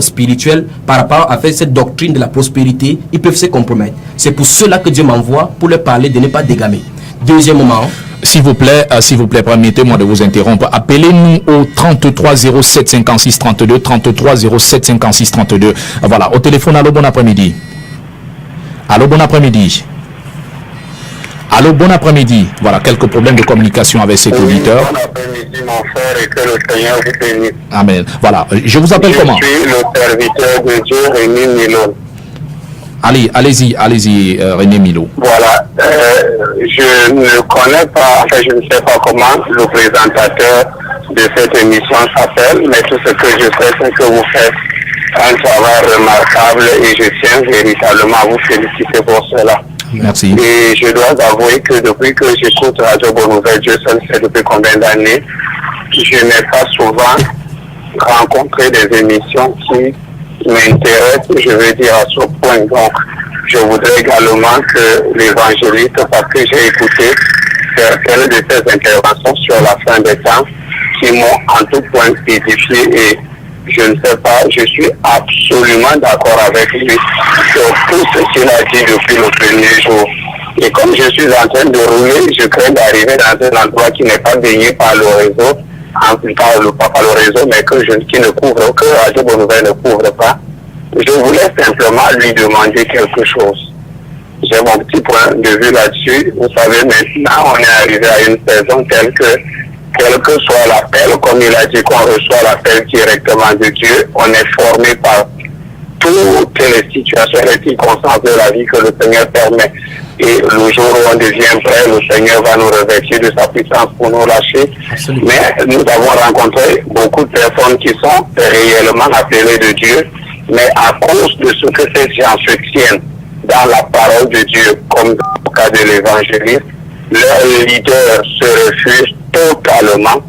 spirituel, par rapport à faire cette doctrine de la prospérité, ils peuvent se compromettre. C'est pour ceux-là que Dieu m'envoie pour leur parler de ne pas dégamer. Deuxièmement, s'il vous plaît, permettez-moi de vous interrompre. Appelez-nous au 33 07 56 32, 33 07 56 32. Voilà, au téléphone, allô, bon après-midi. Allô, bon après-midi. Allô, bon après-midi. Voilà, quelques problèmes de communication avec cet auditeur. Bon après-midi, mon frère, et que le Seigneur vous bénisse. Amen. Voilà, je vous appelle comment? Je suis le serviteur de Dieu, Rémi Milo. Allez-y, René Milo. Voilà, je ne connais pas, enfin, je ne sais pas comment le présentateur de cette émission s'appelle, mais tout ce que je sais, c'est que vous faites un travail remarquable et je tiens véritablement à vous féliciter pour cela. Merci. Et je dois avouer que depuis que j'écoute Radio Bonne Nouvelle, Dieu seul sait depuis combien d'années, je n'ai pas souvent rencontré des émissions qui m'intéressent, je veux dire, à ce point. Donc, je voudrais également que l'évangéliste, parce que j'ai écouté certaines de ses interventions sur la fin des temps, qui m'ont en tout point édifié et je ne sais pas, je suis absolument d'accord avec lui sur tout ce qu'il a dit depuis le premier jour. Et comme je suis en train de rouler, je crains d'arriver dans un endroit qui n'est pas baigné par le réseau, pas par le réseau, mais qui ne couvre, que Radio Bonne Nouvelle ne couvre pas. Je voulais simplement lui demander quelque chose. J'ai mon petit point de vue là-dessus. Vous savez, maintenant, on est arrivé à une saison telle que quel que soit l'appel, comme il a dit qu'on reçoit l'appel directement de Dieu, on est formé par toutes les situations et les circonstances de la vie que le Seigneur permet. Et le jour où on devient prêt, le Seigneur va nous revêtir de sa puissance pour nous lâcher. Absolument. Mais nous avons rencontré beaucoup de personnes qui sont réellement appelées de Dieu, mais à cause de ce que ces gens se tiennent dans la parole de Dieu, comme dans le cas de l'évangéliste, leurs leaders se refusent totalement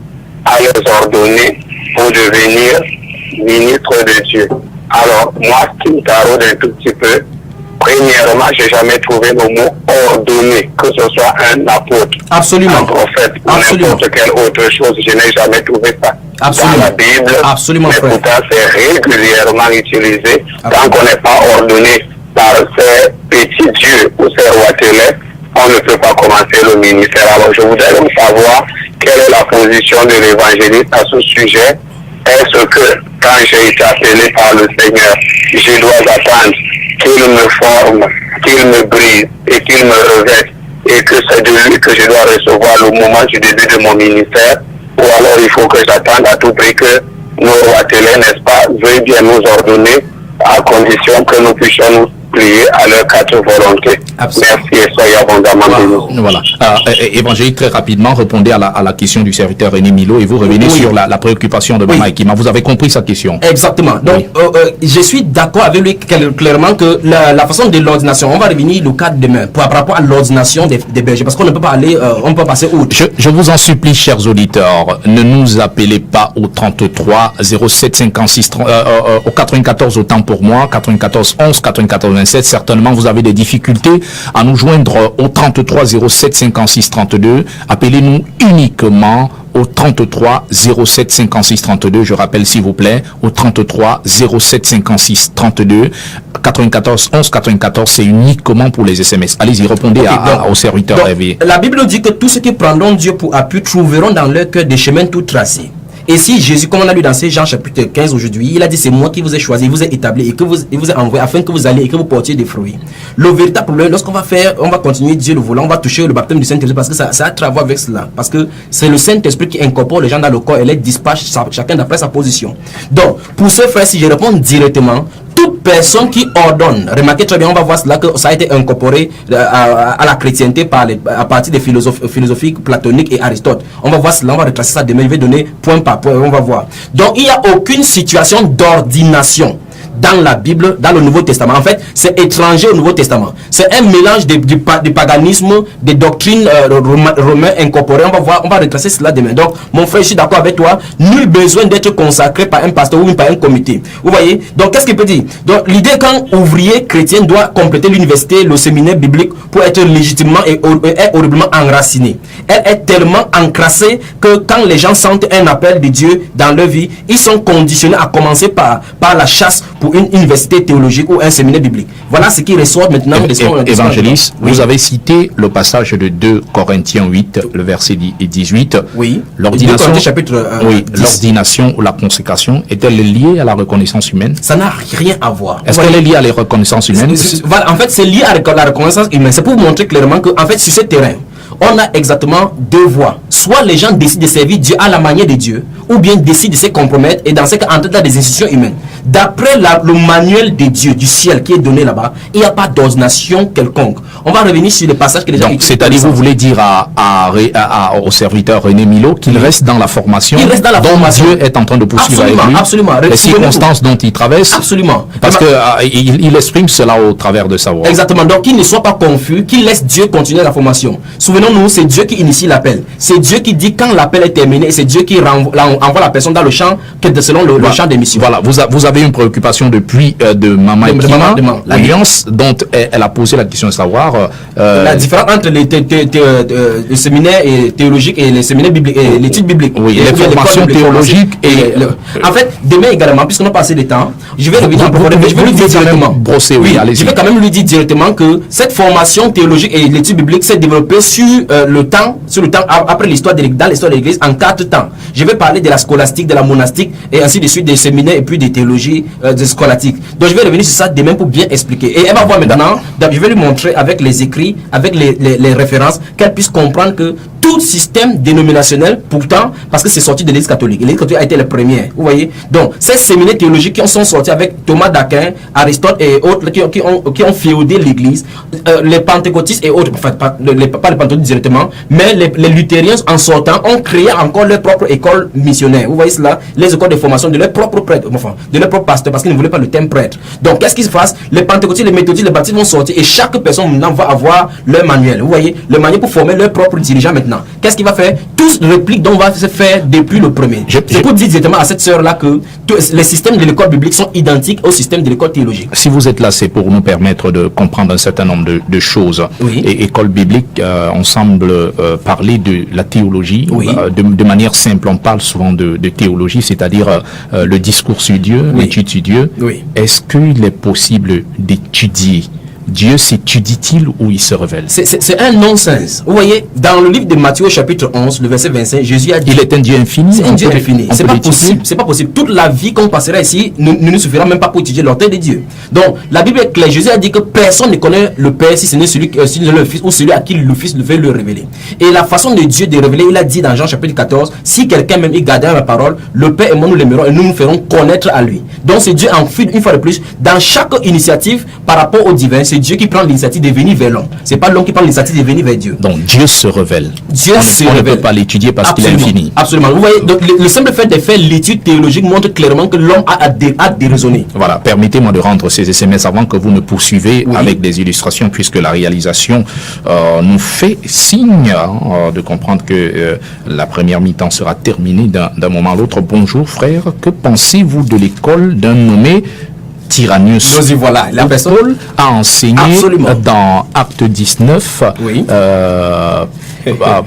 à leur ordonner pour devenir ministre de Dieu. Alors, moi, ce qui me taraude un tout petit peu, premièrement, j'ai jamais trouvé le mot ordonné, que ce soit un apôtre, absolument, un prophète, ou n'importe quelle autre chose, je n'ai jamais trouvé ça. Absolument. Dans la Bible, absolument, mais frère. pourtant c'est régulièrement utilisé. Tant qu'on n'est pas ordonné par ces petits dieux ou ces rois télés, on ne peut pas commencer le ministère. Alors je voudrais donc savoir quelle est la position de l'évangéliste à ce sujet. Est-ce que quand j'ai été appelé par le Seigneur, je dois attendre qu'il me forme, qu'il me brise et qu'il me revête et que c'est de lui que je dois recevoir le moment du début de mon ministère, ou alors il faut que j'attende à tout prix que nos rois télés, n'est-ce pas, veuillent bien nous ordonner à condition que nous puissions nous plier à leurs 4 volontés. Absolument. Merci et soyez abondamment bénis. Voilà. Évangéliste, très rapidement, répondez à la question du serviteur René Milo et vous revenez sur la préoccupation de Mama Ekima. Vous avez compris sa question? Exactement. Donc, je suis d'accord avec lui clairement que la façon de l'ordination, on va revenir le cadre demain par rapport à l'ordination des bergers, parce qu'on ne peut pas aller, on peut passer outre. Je vous en supplie, chers auditeurs, ne nous appelez pas au 33 07 56 au 94 autant pour moi, 94 11 99 87. Certainement, vous avez des difficultés à nous joindre au 33 07 56 32. Appelez-nous uniquement au 33 07 56 32. Je rappelle s'il vous plaît, au 33 07 56 32. 94 11 94, c'est uniquement pour les SMS. Allez-y, répondez aux serviteurs rêvés. La Bible dit que tous ceux qui prendront Dieu pour appui trouveront dans leur cœur des chemins tout tracés. Et si Jésus, comme on a lu dans Jean chapitre 15 aujourd'hui, il a dit c'est moi qui vous ai choisi, vous ai établi et que vous ai envoyé afin que vous alliez et que vous portiez des fruits. Le véritable problème, lorsqu'on va continuer Dieu le voulant, on va toucher le baptême du Saint-Esprit parce que ça a travers avec cela. Parce que c'est le Saint-Esprit qui incorpore les gens dans le corps et les dispatche chacun d'après sa position. Donc, pour ce frère, si je réponds directement, toute personne qui ordonne, remarquez très bien, on va voir cela que ça a été incorporé à la chrétienté à partir des philosophies platoniques et Aristote. On va voir cela, on va retracer ça demain, je vais donner point par point, on va voir. Donc il n'y a aucune situation d'ordination dans la Bible, dans le Nouveau Testament. En fait, c'est étranger au Nouveau Testament. C'est un mélange du paganisme, des doctrines romaines incorporées. On va retracer cela demain. Donc, mon frère, je suis d'accord avec toi. Nul besoin d'être consacré par un pasteur ou par un comité. Vous voyez? Donc, qu'est-ce qu'il peut dire? Donc, l'idée qu'un ouvrier chrétien doit compléter l'université, le séminaire biblique pour être légitimement et horriblement enraciné. Elle est tellement encrassée que quand les gens sentent un appel de Dieu dans leur vie, ils sont conditionnés à commencer par la chasse pour une université théologique ou un séminaire biblique. Voilà ce qui ressort maintenant. Évangéliste, oui. Vous avez cité le passage de 2 Corinthiens 8, le verset 18. Oui. L'ordination, l'ordination ou la consécration est-elle liée à la reconnaissance humaine? Ça n'a rien à voir. Est-ce qu'elle est liée à la reconnaissance humaine? Voilà, en fait, c'est lié à la reconnaissance humaine. C'est pour vous montrer clairement que, en fait, sur ce terrain, on a exactement deux voies. Soit les gens décident de servir Dieu à la manière de Dieu, ou bien décident de se compromettre et dans ce cas entrer dans des institutions humaines. D'après le manuel de Dieu, du ciel qui est donné là-bas, il n'y a pas d'ordination quelconque. On va revenir sur les passages que les gens... Donc, c'est-à-dire, vous voulez dire au serviteur René Milo qu'il reste dans la formation dont Dieu est en train de poursuivre avec lui. Absolument. Les circonstances dont il traverse. Absolument. Parce qu'il exprime cela au travers de sa voix. Exactement. Donc, qu'il ne soit pas confus, qu'il laisse Dieu continuer la formation. Souvenons-nous, c'est Dieu qui initie l'appel. C'est Dieu qui dit quand l'appel est terminé et c'est Dieu qui envoie la personne dans le champ selon le champ des missions. Voilà, vous avez une préoccupation depuis de Maman Ekima, l'alliance dont elle a posé la question de savoir la différence entre le séminaire théologique et les séminaires bibliques et l'étude biblique. Oui, les formations théologiques en fait, demain également, puisqu'on a passé le temps, je vais revenir je vais lui dire directement. Je vais quand même lui dire directement que cette formation théologique et l'étude biblique s'est développée sur le temps après l'histoire dans l'histoire de l'Église en 4 temps. Je vais parler de la scolastique, de la monastique et ainsi de suite, des séminaires et puis des théologies des scolastiques. Donc je vais revenir sur ça demain pour bien expliquer. Et elle va voir maintenant, je vais lui montrer avec les écrits, avec les références, qu'elle puisse comprendre que tout système dénominationnel, pourtant, parce que c'est sorti de l'Église catholique. L'Église catholique a été la première, vous voyez. Donc, ces séminaires théologiques qui sont sortis avec Thomas d'Aquin, Aristote et autres qui ont féodé l'Église, les pentecôtistes et autres, enfin, pas les pentecôtistes directement, mais les luthériens en sortant ont créé encore leur propre école missionnaire. Vous voyez cela, les écoles de formation de leurs propres prêtres, enfin, de leurs propres pasteurs, parce qu'ils ne voulaient pas le terme prêtre. Donc, qu'est-ce qui se passe? Les pentecôtistes, les méthodistes, les baptistes vont sortir et chaque personne maintenant va avoir leur manuel. Vous voyez, le manuel pour former leurs propres dirigeants maintenant. Qu'est-ce qu'il va faire? Tous répliques dont on va se faire depuis le premier. Je peux dire directement à cette sœur-là que les systèmes de l'école biblique sont identiques au système de l'école théologique. Si vous êtes là, c'est pour nous permettre de comprendre un certain nombre de choses. Oui. Et école biblique, on semble parler de la théologie. Oui. De manière simple, on parle souvent de théologie, c'est-à-dire le discours sur Dieu, oui, l'étude sur Dieu. Oui. Est-ce qu'il est possible d'étudier Dieu s'étudie-t-il ou il se révèle? C'est un non-sens. Vous voyez, dans le livre de Matthieu chapitre 11, le verset 25, Jésus a dit... Il est un Dieu infini. C'est un Dieu infini. C'est pas possible. C'est pas possible. Toute la vie qu'on passera ici ne nous suffira même pas pour étudier l'autel de Dieu. Donc, la Bible est claire. Jésus a dit que personne ne connaît le Père si ce n'est celui le Fils ou celui à qui le Fils veut le révéler. Et la façon de Dieu de révéler, il a dit dans Jean chapitre 14, si quelqu'un même il gardera ma parole, le Père et moi nous l'aimerons et nous nous ferons connaître à lui. Donc, c'est Dieu en fait une fois de plus, dans chaque initiative par rapport au divin, c'est Dieu qui prend l'initiative de venir vers l'homme. C'est pas l'homme qui prend l'initiative de venir vers Dieu. Donc Dieu se révèle. Dieu se révèle. On ne peut pas l'étudier parce qu'il est infini. Absolument. Vous voyez, donc le simple fait de faire l'étude théologique montre clairement que l'homme a déraisonné. Voilà, permettez-moi de rendre ces SMS avant que vous ne poursuivez avec des illustrations, puisque la réalisation nous fait signe de comprendre que la première mi-temps sera terminée d'un moment à l'autre. Bonjour frère, que pensez-vous de l'école d'un nommé Tyrannus. Nous y voilà. La personne Paul a enseigné dans Acte 19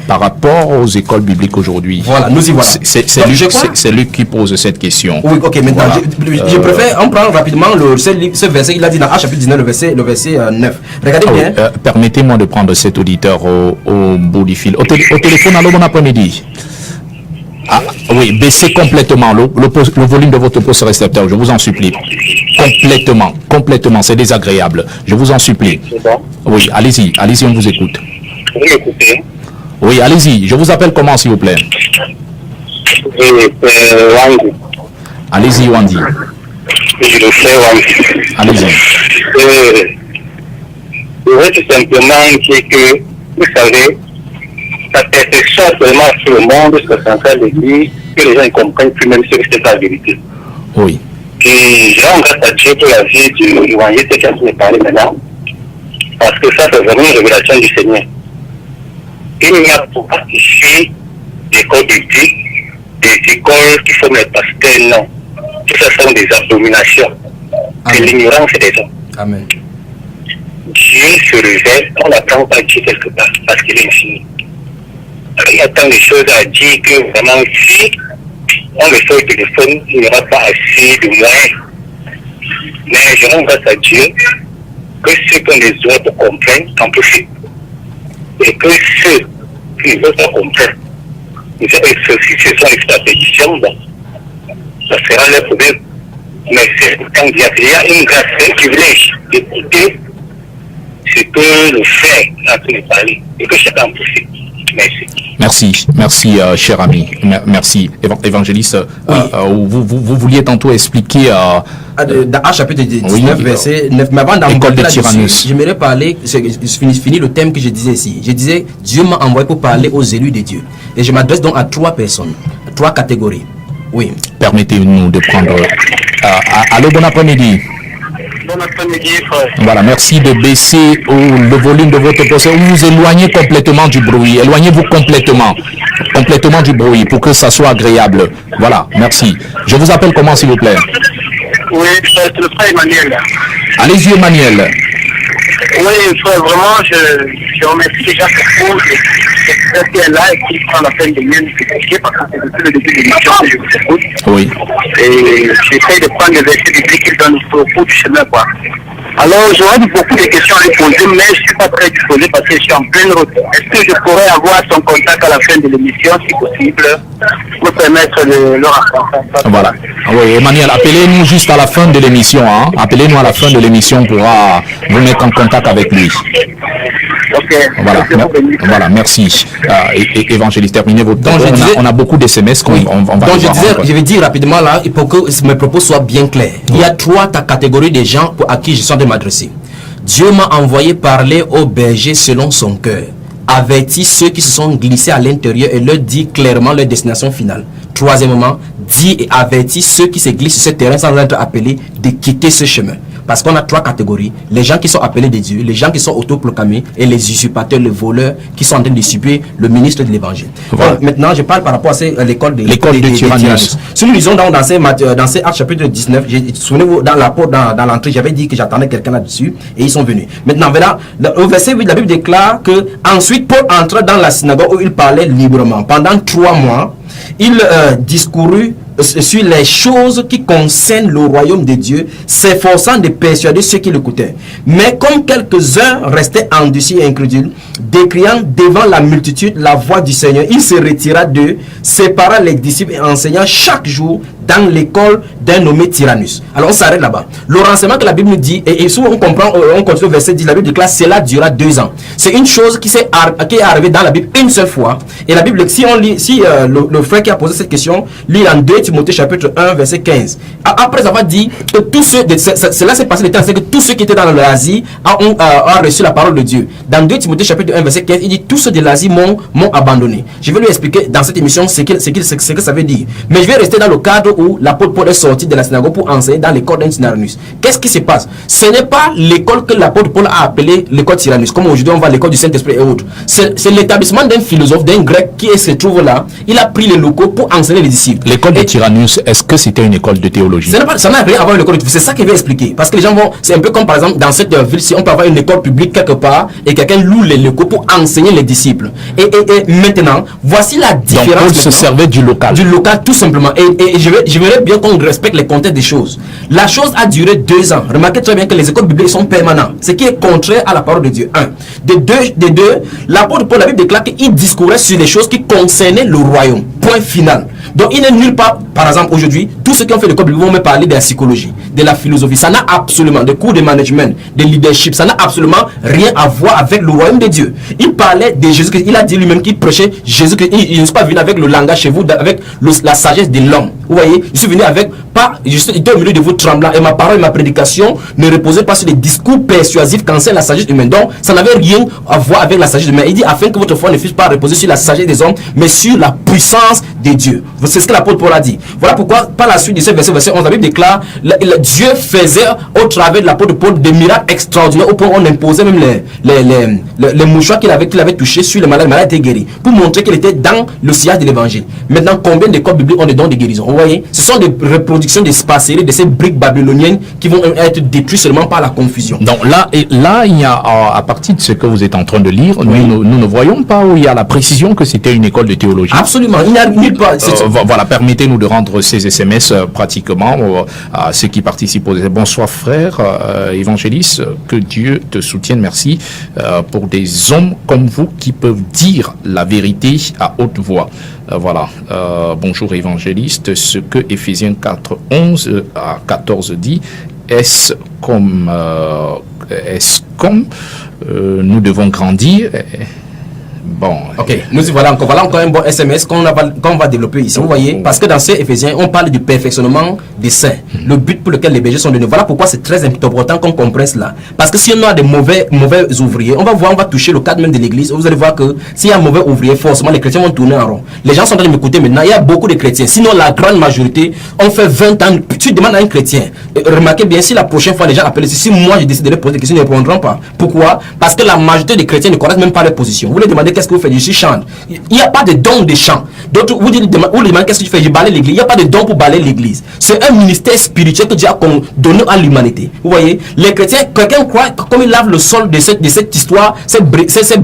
par rapport aux écoles bibliques aujourd'hui. Voilà, nous y voilà. C'est lui qui pose cette question. Oui, ok, maintenant, je préfère, on prend rapidement ce verset, il a dit dans Acte chapitre 19, le verset 9. Regardez bien. Permettez-moi de prendre cet auditeur au bout du fil. Au téléphone, allô, bon après-midi. Ah, oui, baissez complètement le volume de votre poste récepteur, je vous en supplie. Complètement, c'est désagréable. Je vous en supplie. Oui, allez-y, on vous écoute. Vous m'écoutez? Oui, allez-y, je vous appelle comment, s'il vous plaît? Oui, Wandy. Allez-y, Wandy. Je le fais, Wandy. Allez-y. Je veux tout simplement dire que, vous savez, la perception seulement sur le monde, ce que c'est en train de dire, que les gens ne comprennent plus même ce que c'est la vérité. Oui. Et je rends grâce à Dieu pour la vie du évangile qui est en train de parler maintenant, parce que ça, c'est vraiment une révélation du Seigneur. Il n'y a pas ici d'école biblique, des écoles qui forment les pasteurs, non. Tout ça sont des abominations. C'est l'ignorance des gens. Amen. Dieu se révèle, on n'attend pas Dieu quelque part, parce qu'il est infini. Alors, il y a tant de choses à dire que vraiment, si on le fait au téléphone, il n'y aura pas assez de moyens. Mais je rends grâce à Dieu que ceux qui ont des oreilles pour comprendre en profitent. Et que ceux qui ne veulent pas comprendre, si ce sont les pétitions, bon, ça sera leur problème. Mais c'est pourtant il y a une grâce, un privilège d'écouter ce que le frère est en train de parler et que chacun en profite. Merci, cher ami. Merci, évangéliste. Oui. Vous vouliez tantôt expliquer dans Acte chapitre 19, verset 9. Mais avant d'encoder là-dessus, j'aimerais parler, je finis le thème que je disais ici. Je disais, Dieu m'a envoyé pour parler aux élus de Dieu. Et je m'adresse donc à 3 personnes, 3 catégories. Oui. Permettez-nous de prendre... allô, bon après-midi. Bon après-midi, frère. Voilà, merci de baisser le volume de votre poste. Vous vous éloignez complètement du bruit. Éloignez-vous complètement du bruit pour que ça soit agréable. Voilà, merci. Je vous appelle comment, s'il vous plaît? Oui, c'est le frère Emmanuel. Allez-y, Emmanuel. Oui, frère, vraiment, je remercie déjà pour ce qui est là et qui prend la peine de mieux nous expliquer parce que c'est depuis le début de l'émission que je vous écoute. Oui. Et j'essaie de prendre les versets bibliques qui donnent au bout du chemin, quoi. Alors, j'aurais beaucoup de questions à lui poser, mais je ne suis pas très disposé parce que je suis en pleine route. Est-ce que je pourrais avoir son contact à la fin de l'émission, si possible, pour permettre de le rencontrer? Voilà. Oui, Emmanuel, appelez-nous juste à la fin de l'émission. Hein. Appelez-nous à la fin de l'émission, on pourra vous mettre en contact avec lui. Ok. Voilà, merci. Évangéliste, terminez votre temps. On a beaucoup de SMS qu'on va donc je vais dire rapidement là, pour que mes propos soient bien clairs. Il y a 3 catégories de gens à qui je suis en train de m'adresser. Dieu m'a envoyé parler aux bergers selon son cœur. Avertit ceux qui se sont glissés à l'intérieur et leur dit clairement leur destination finale. Troisièmement, dit et avertit ceux qui se glissent sur ce terrain sans être appelés de quitter ce chemin. Parce qu'on a 3 catégories. Les gens qui sont appelés de Dieu, les gens qui sont autoproclamés et les usurpateurs, les voleurs qui sont en train de dissiper le ministre de l'évangile. Voilà. Maintenant, je parle par rapport à l'école de Tyrannus. Si nous lisons dans ces Actes chapitre 19, souvenez-vous, dans l'entrée, j'avais dit que j'attendais quelqu'un là-dessus et ils sont venus. Maintenant, voilà, au verset 8, la Bible déclare que ensuite Paul entra dans la synagogue où il parlait librement. Pendant 3 mois, il discourut sur les choses qui concernent le royaume de Dieu, s'efforçant de persuader ceux qui l'écoutaient. Mais comme quelques-uns restaient endurcis et incrédules, décriant devant la multitude la voix du Seigneur, il se retira d'eux, sépara les disciples et enseignant chaque jour dans l'école d'un nommé Tyrannus. Alors on s'arrête là-bas. Le renseignement que la Bible nous dit, et souvent on comprend, on continue au verset 10, la Bible déclare cela durera 2 ans. C'est une chose qui est arrivée dans la Bible une seule fois. Et la Bible, si on lit, le frère qui a posé cette question lit en 2 Timothée chapitre 1 verset 15. Après avoir dit que tous ceux, cela s'est passé le temps, c'est que tous ceux qui étaient dans l'Asie ont reçu la parole de Dieu. Dans 2 Timothée chapitre 1 verset 15, il dit tous ceux de l'Asie m'ont abandonné. Je vais lui expliquer dans cette émission ce que ça veut dire. Mais je vais rester dans le cadre où l'apôtre Paul est sorti de la synagogue pour enseigner dans l'école d'un Tyrannus. Qu'est-ce qui se passe? Ce n'est pas l'école que l'apôtre Paul a appelée l'école Tyrannus, comme aujourd'hui on va à l'école du Saint-Esprit et autres. C'est l'établissement d'un philosophe, d'un grec qui se trouve là. Il a pris les locaux pour enseigner les disciples. L'école de Tyrannus, est-ce que c'était une école de théologie? Ça n'a rien à voir avec l'école de théologie. C'est ça qu'il veut expliquer. Parce que les gens vont, c'est un peu comme par exemple dans cette ville, si on peut avoir une école publique quelque part et quelqu'un loue les locaux pour enseigner les disciples. Et maintenant, voici la différence. Donc Paul se servait du local. Du local, tout simplement. Et je verrais bien qu'on respecte les contextes des choses. La chose a duré 2 ans. Remarquez très bien que les écoles bibliques sont permanentes. Ce qui est contraire à la parole de Dieu. Des deux, l'apôtre Paul, la Bible déclare qu'il discourait sur des choses qui concernaient le royaume. Point final. Donc il n'est nulle part, par exemple aujourd'hui, tous ceux qui ont fait l'école biblique vont me parler de la psychologie, de la philosophie. Ça n'a absolument, des cours de management, de leadership, ça n'a absolument rien à voir avec le royaume de Dieu. Il parlait de Jésus-Christ. Il a dit lui-même qu'il prêchait Jésus-Christ. Il n'est pas venu avec le langage chez vous, avec la sagesse de l'homme. Vous voyez, je suis venu avec, j'étais au milieu de vous tremblant et ma parole et ma prédication ne reposaient pas sur des discours persuasifs qu'enseigne la sagesse humaine. Donc, ça n'avait rien à voir avec la sagesse humaine. Il dit, afin que votre foi ne puisse pas reposer sur la sagesse des hommes, mais sur la puissance de Dieu. C'est ce que l'apôtre Paul a dit. Voilà pourquoi, par la suite de ce verset 11, la Bible déclare, Dieu faisait au travers de l'apôtre Paul des miracles extraordinaires au point où on imposait même les mouchoirs qu'il avait touchés sur les malades étaient guéris, pour montrer qu'il était dans le sillage de l'évangile. Maintenant, combien d'écoles bibliques ont des dons de guérison? Vous voyez, ce sont des reproductions des spacéries, de ces briques babyloniennes qui vont être détruites seulement par la confusion. Donc là, il y a, à partir de ce que vous êtes en train de lire, nous ne voyons pas où il y a la précision que c'était une école de théologie. Absolument, il n'y a nulle part. Voilà, permettez-nous de rendre ces SMS pratiquement à ceux qui participent. Bonsoir frère, évangéliste, que Dieu te soutienne, merci pour des hommes comme vous qui peuvent dire la vérité à haute voix. Voilà, bonjour évangéliste, ce que Éphésiens 4, 11 à 14 dit, est-ce comme nous devons grandir? Bon. Ok, voilà encore un bon SMS qu'on va développer ici. Vous voyez, parce que dans ces Éphésiens, on parle du perfectionnement des saints, le but pour lequel les bergers sont donnés. Voilà pourquoi c'est très important qu'on comprenne cela. Parce que si on a des mauvais ouvriers, on va toucher le cadre même de l'église. Vous allez voir que s'il y a un mauvais ouvrier, forcément les chrétiens vont tourner en rond. Les gens sont en train de m'écouter maintenant. Il y a beaucoup de chrétiens. Sinon, la grande majorité, on fait 20 ans. Tu demandes à un chrétien. Remarquez bien, si la prochaine fois les gens appellent, si moi je décide de leur poser des questions, ils ne répondront pas. Pourquoi? Parce que la majorité des chrétiens ne connaissent même pas leur position. Vous les demandez qu'est-ce que vous faites? Je suis chante. Il n'y a pas de don de chant. D'autres, vous les demandez qu'est-ce que tu fais? Je balaye l'église. Il n'y a pas de don pour balayer l'église. C'est un ministère spirituel que Dieu a donné à l'humanité. Vous voyez, les chrétiens, quelqu'un croit que comme il lave le sol de cette histoire, cette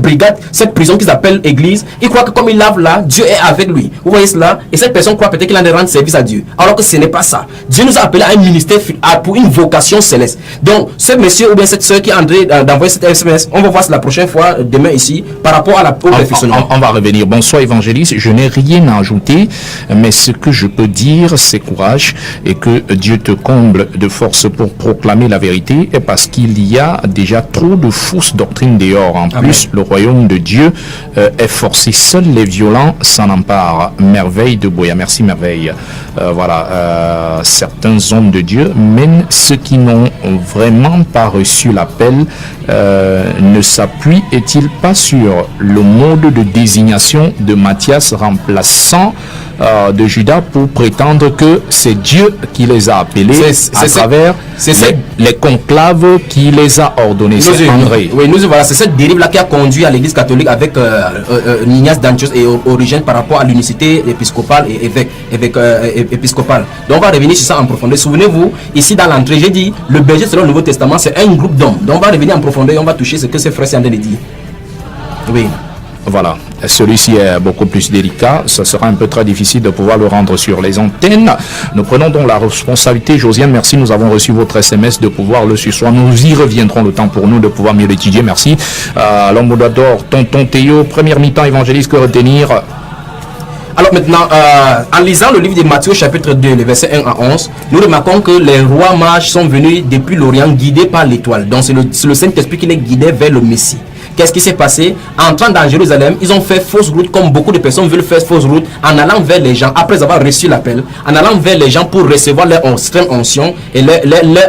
brigade, cette prison qu'ils appellent église, il croit que comme il lave là, Dieu est avec lui. Vous voyez cela? Et cette personne croit peut-être qu'il a de rendre service à Dieu. Alors que ce n'est pas ça. Dieu nous a appelé à un ministère pour une vocation céleste. Donc, ce monsieur ou bien cette soeur qui est en train d'envoyer cette SMS, on va voir la prochaine fois, demain ici, par rapport à la perfectionnement. On va revenir. Bonsoir évangéliste, je n'ai rien à ajouter, mais ce que je peux dire, c'est courage et que Dieu te comble de force pour proclamer la vérité, et parce qu'il y a déjà trop de fausses doctrines dehors. En plus, le royaume de Dieu est forcé. Seuls les violents s'en emparent. Merveille de Boya. Merci merveille. Voilà, certains hommes de Dieu mènent ceux qui n'ont vraiment pas reçu l'appel. Ne s'appuie-t-il pas sur le mode de désignation de Matthias remplaçant de Judas pour prétendre que c'est Dieu qui les a appelés à travers les conclaves qui les a ordonnés? C'est André. Oui, voilà, c'est cette dérive-là qui a conduit à l'église catholique avec Ignace d'Antioche et Origène par rapport à l'unicité épiscopale et évêque épiscopale. Donc on va revenir sur ça en profondeur. Souvenez-vous, ici dans l'entrée, j'ai dit, le berger selon le Nouveau Testament, c'est un groupe d'hommes. Donc on va revenir en profondeur et on va toucher ce que ces frères sont en train de dire. Oui. Voilà, celui-ci est beaucoup plus délicat, ce sera un peu très difficile de pouvoir le rendre sur les antennes. Nous prenons donc la responsabilité. Josiane, merci, nous avons reçu votre SMS de pouvoir le ce soir. Nous y reviendrons, le temps pour nous de pouvoir mieux l'étudier, merci. L'homme d'or, tonton Théo, première mi-temps évangéliste, que retenir? Alors maintenant, en lisant le livre de Matthieu chapitre 2, les versets 1 à 11, nous remarquons que les rois mages sont venus depuis l'Orient guidés par l'étoile. Donc c'est le Saint-Esprit qui les guidait vers le Messie. Qu'est-ce qui s'est passé? Entrant dans Jérusalem, ils ont fait fausse route, comme beaucoup de personnes veulent faire fausse route, en allant vers les gens, après avoir reçu l'appel, en allant vers les gens pour recevoir leur extrême onction et leur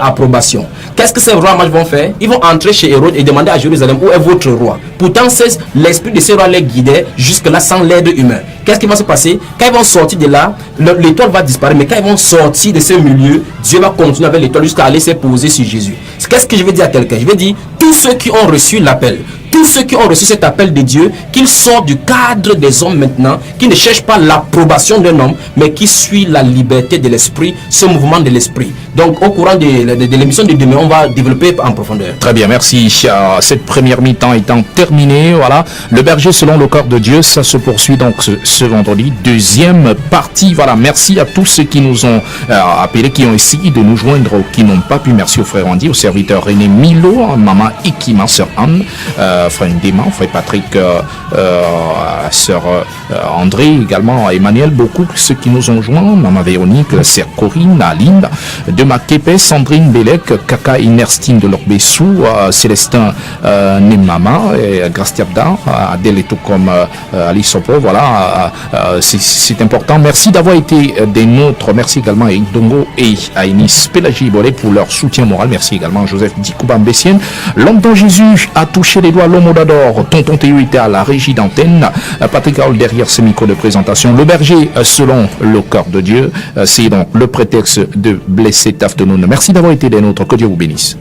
approbation. Qu'est-ce que ces rois mages vont faire? Ils vont entrer chez Hérode et demander à Jérusalem où est votre roi. Pourtant, l'esprit de ces rois les guidait jusque-là sans l'aide humaine. Qu'est-ce qui va se passer? Quand ils vont sortir de là, l'étoile va disparaître, mais quand ils vont sortir de ce milieu, Dieu va continuer avec l'étoile jusqu'à aller se poser sur Jésus. Qu'est-ce que je veux dire à quelqu'un? Je veux dire, tous ceux qui ont reçu l'appel, tous ceux qui ont reçu cet appel de Dieu, qu'ils sortent du cadre des hommes maintenant, qui ne cherchent pas l'approbation d'un homme, mais qui suivent la liberté de l'esprit, ce mouvement de l'esprit. Donc au courant de l'émission de demain, on va développer en profondeur. Très bien, merci. Cette première mi-temps étant terminée, voilà, le berger selon le corps de Dieu, ça se poursuit donc ce vendredi. Deuxième partie, voilà, merci à tous ceux qui nous ont appelés, qui ont essayé de nous joindre ou qui n'ont pas pu. Merci au frère Andy, au serviteur René Milo, maman Ikima, sœur Anne, frère Ndema, frère Patrick, sœur André, également Emmanuel, beaucoup ceux qui nous ont joints, maman Véronique, sœur Corinne, Aline, de Makepe, Sandrine Bélec, Kaka Inerstine de Lorbessou, Célestin Nemama, Grace Tiabda, Adèle et tout comme Alice Sopo, voilà, c'est important. Merci d'avoir été des nôtres. Merci également à Eric Dongo et à Enis Pélagie Bolé pour leur soutien moral. Merci également à Joseph Dikouba Mbessien. L'homme dont Jésus a touché les doigts, l'homme d'or. Tonton Théo était à la régie d'antenne. Patrick Raoul derrière ce micro de présentation. Le berger selon le corps de Dieu. C'est donc le prétexte de blesser Taf de nous. Merci d'avoir été des nôtres. Que Dieu vous bénisse.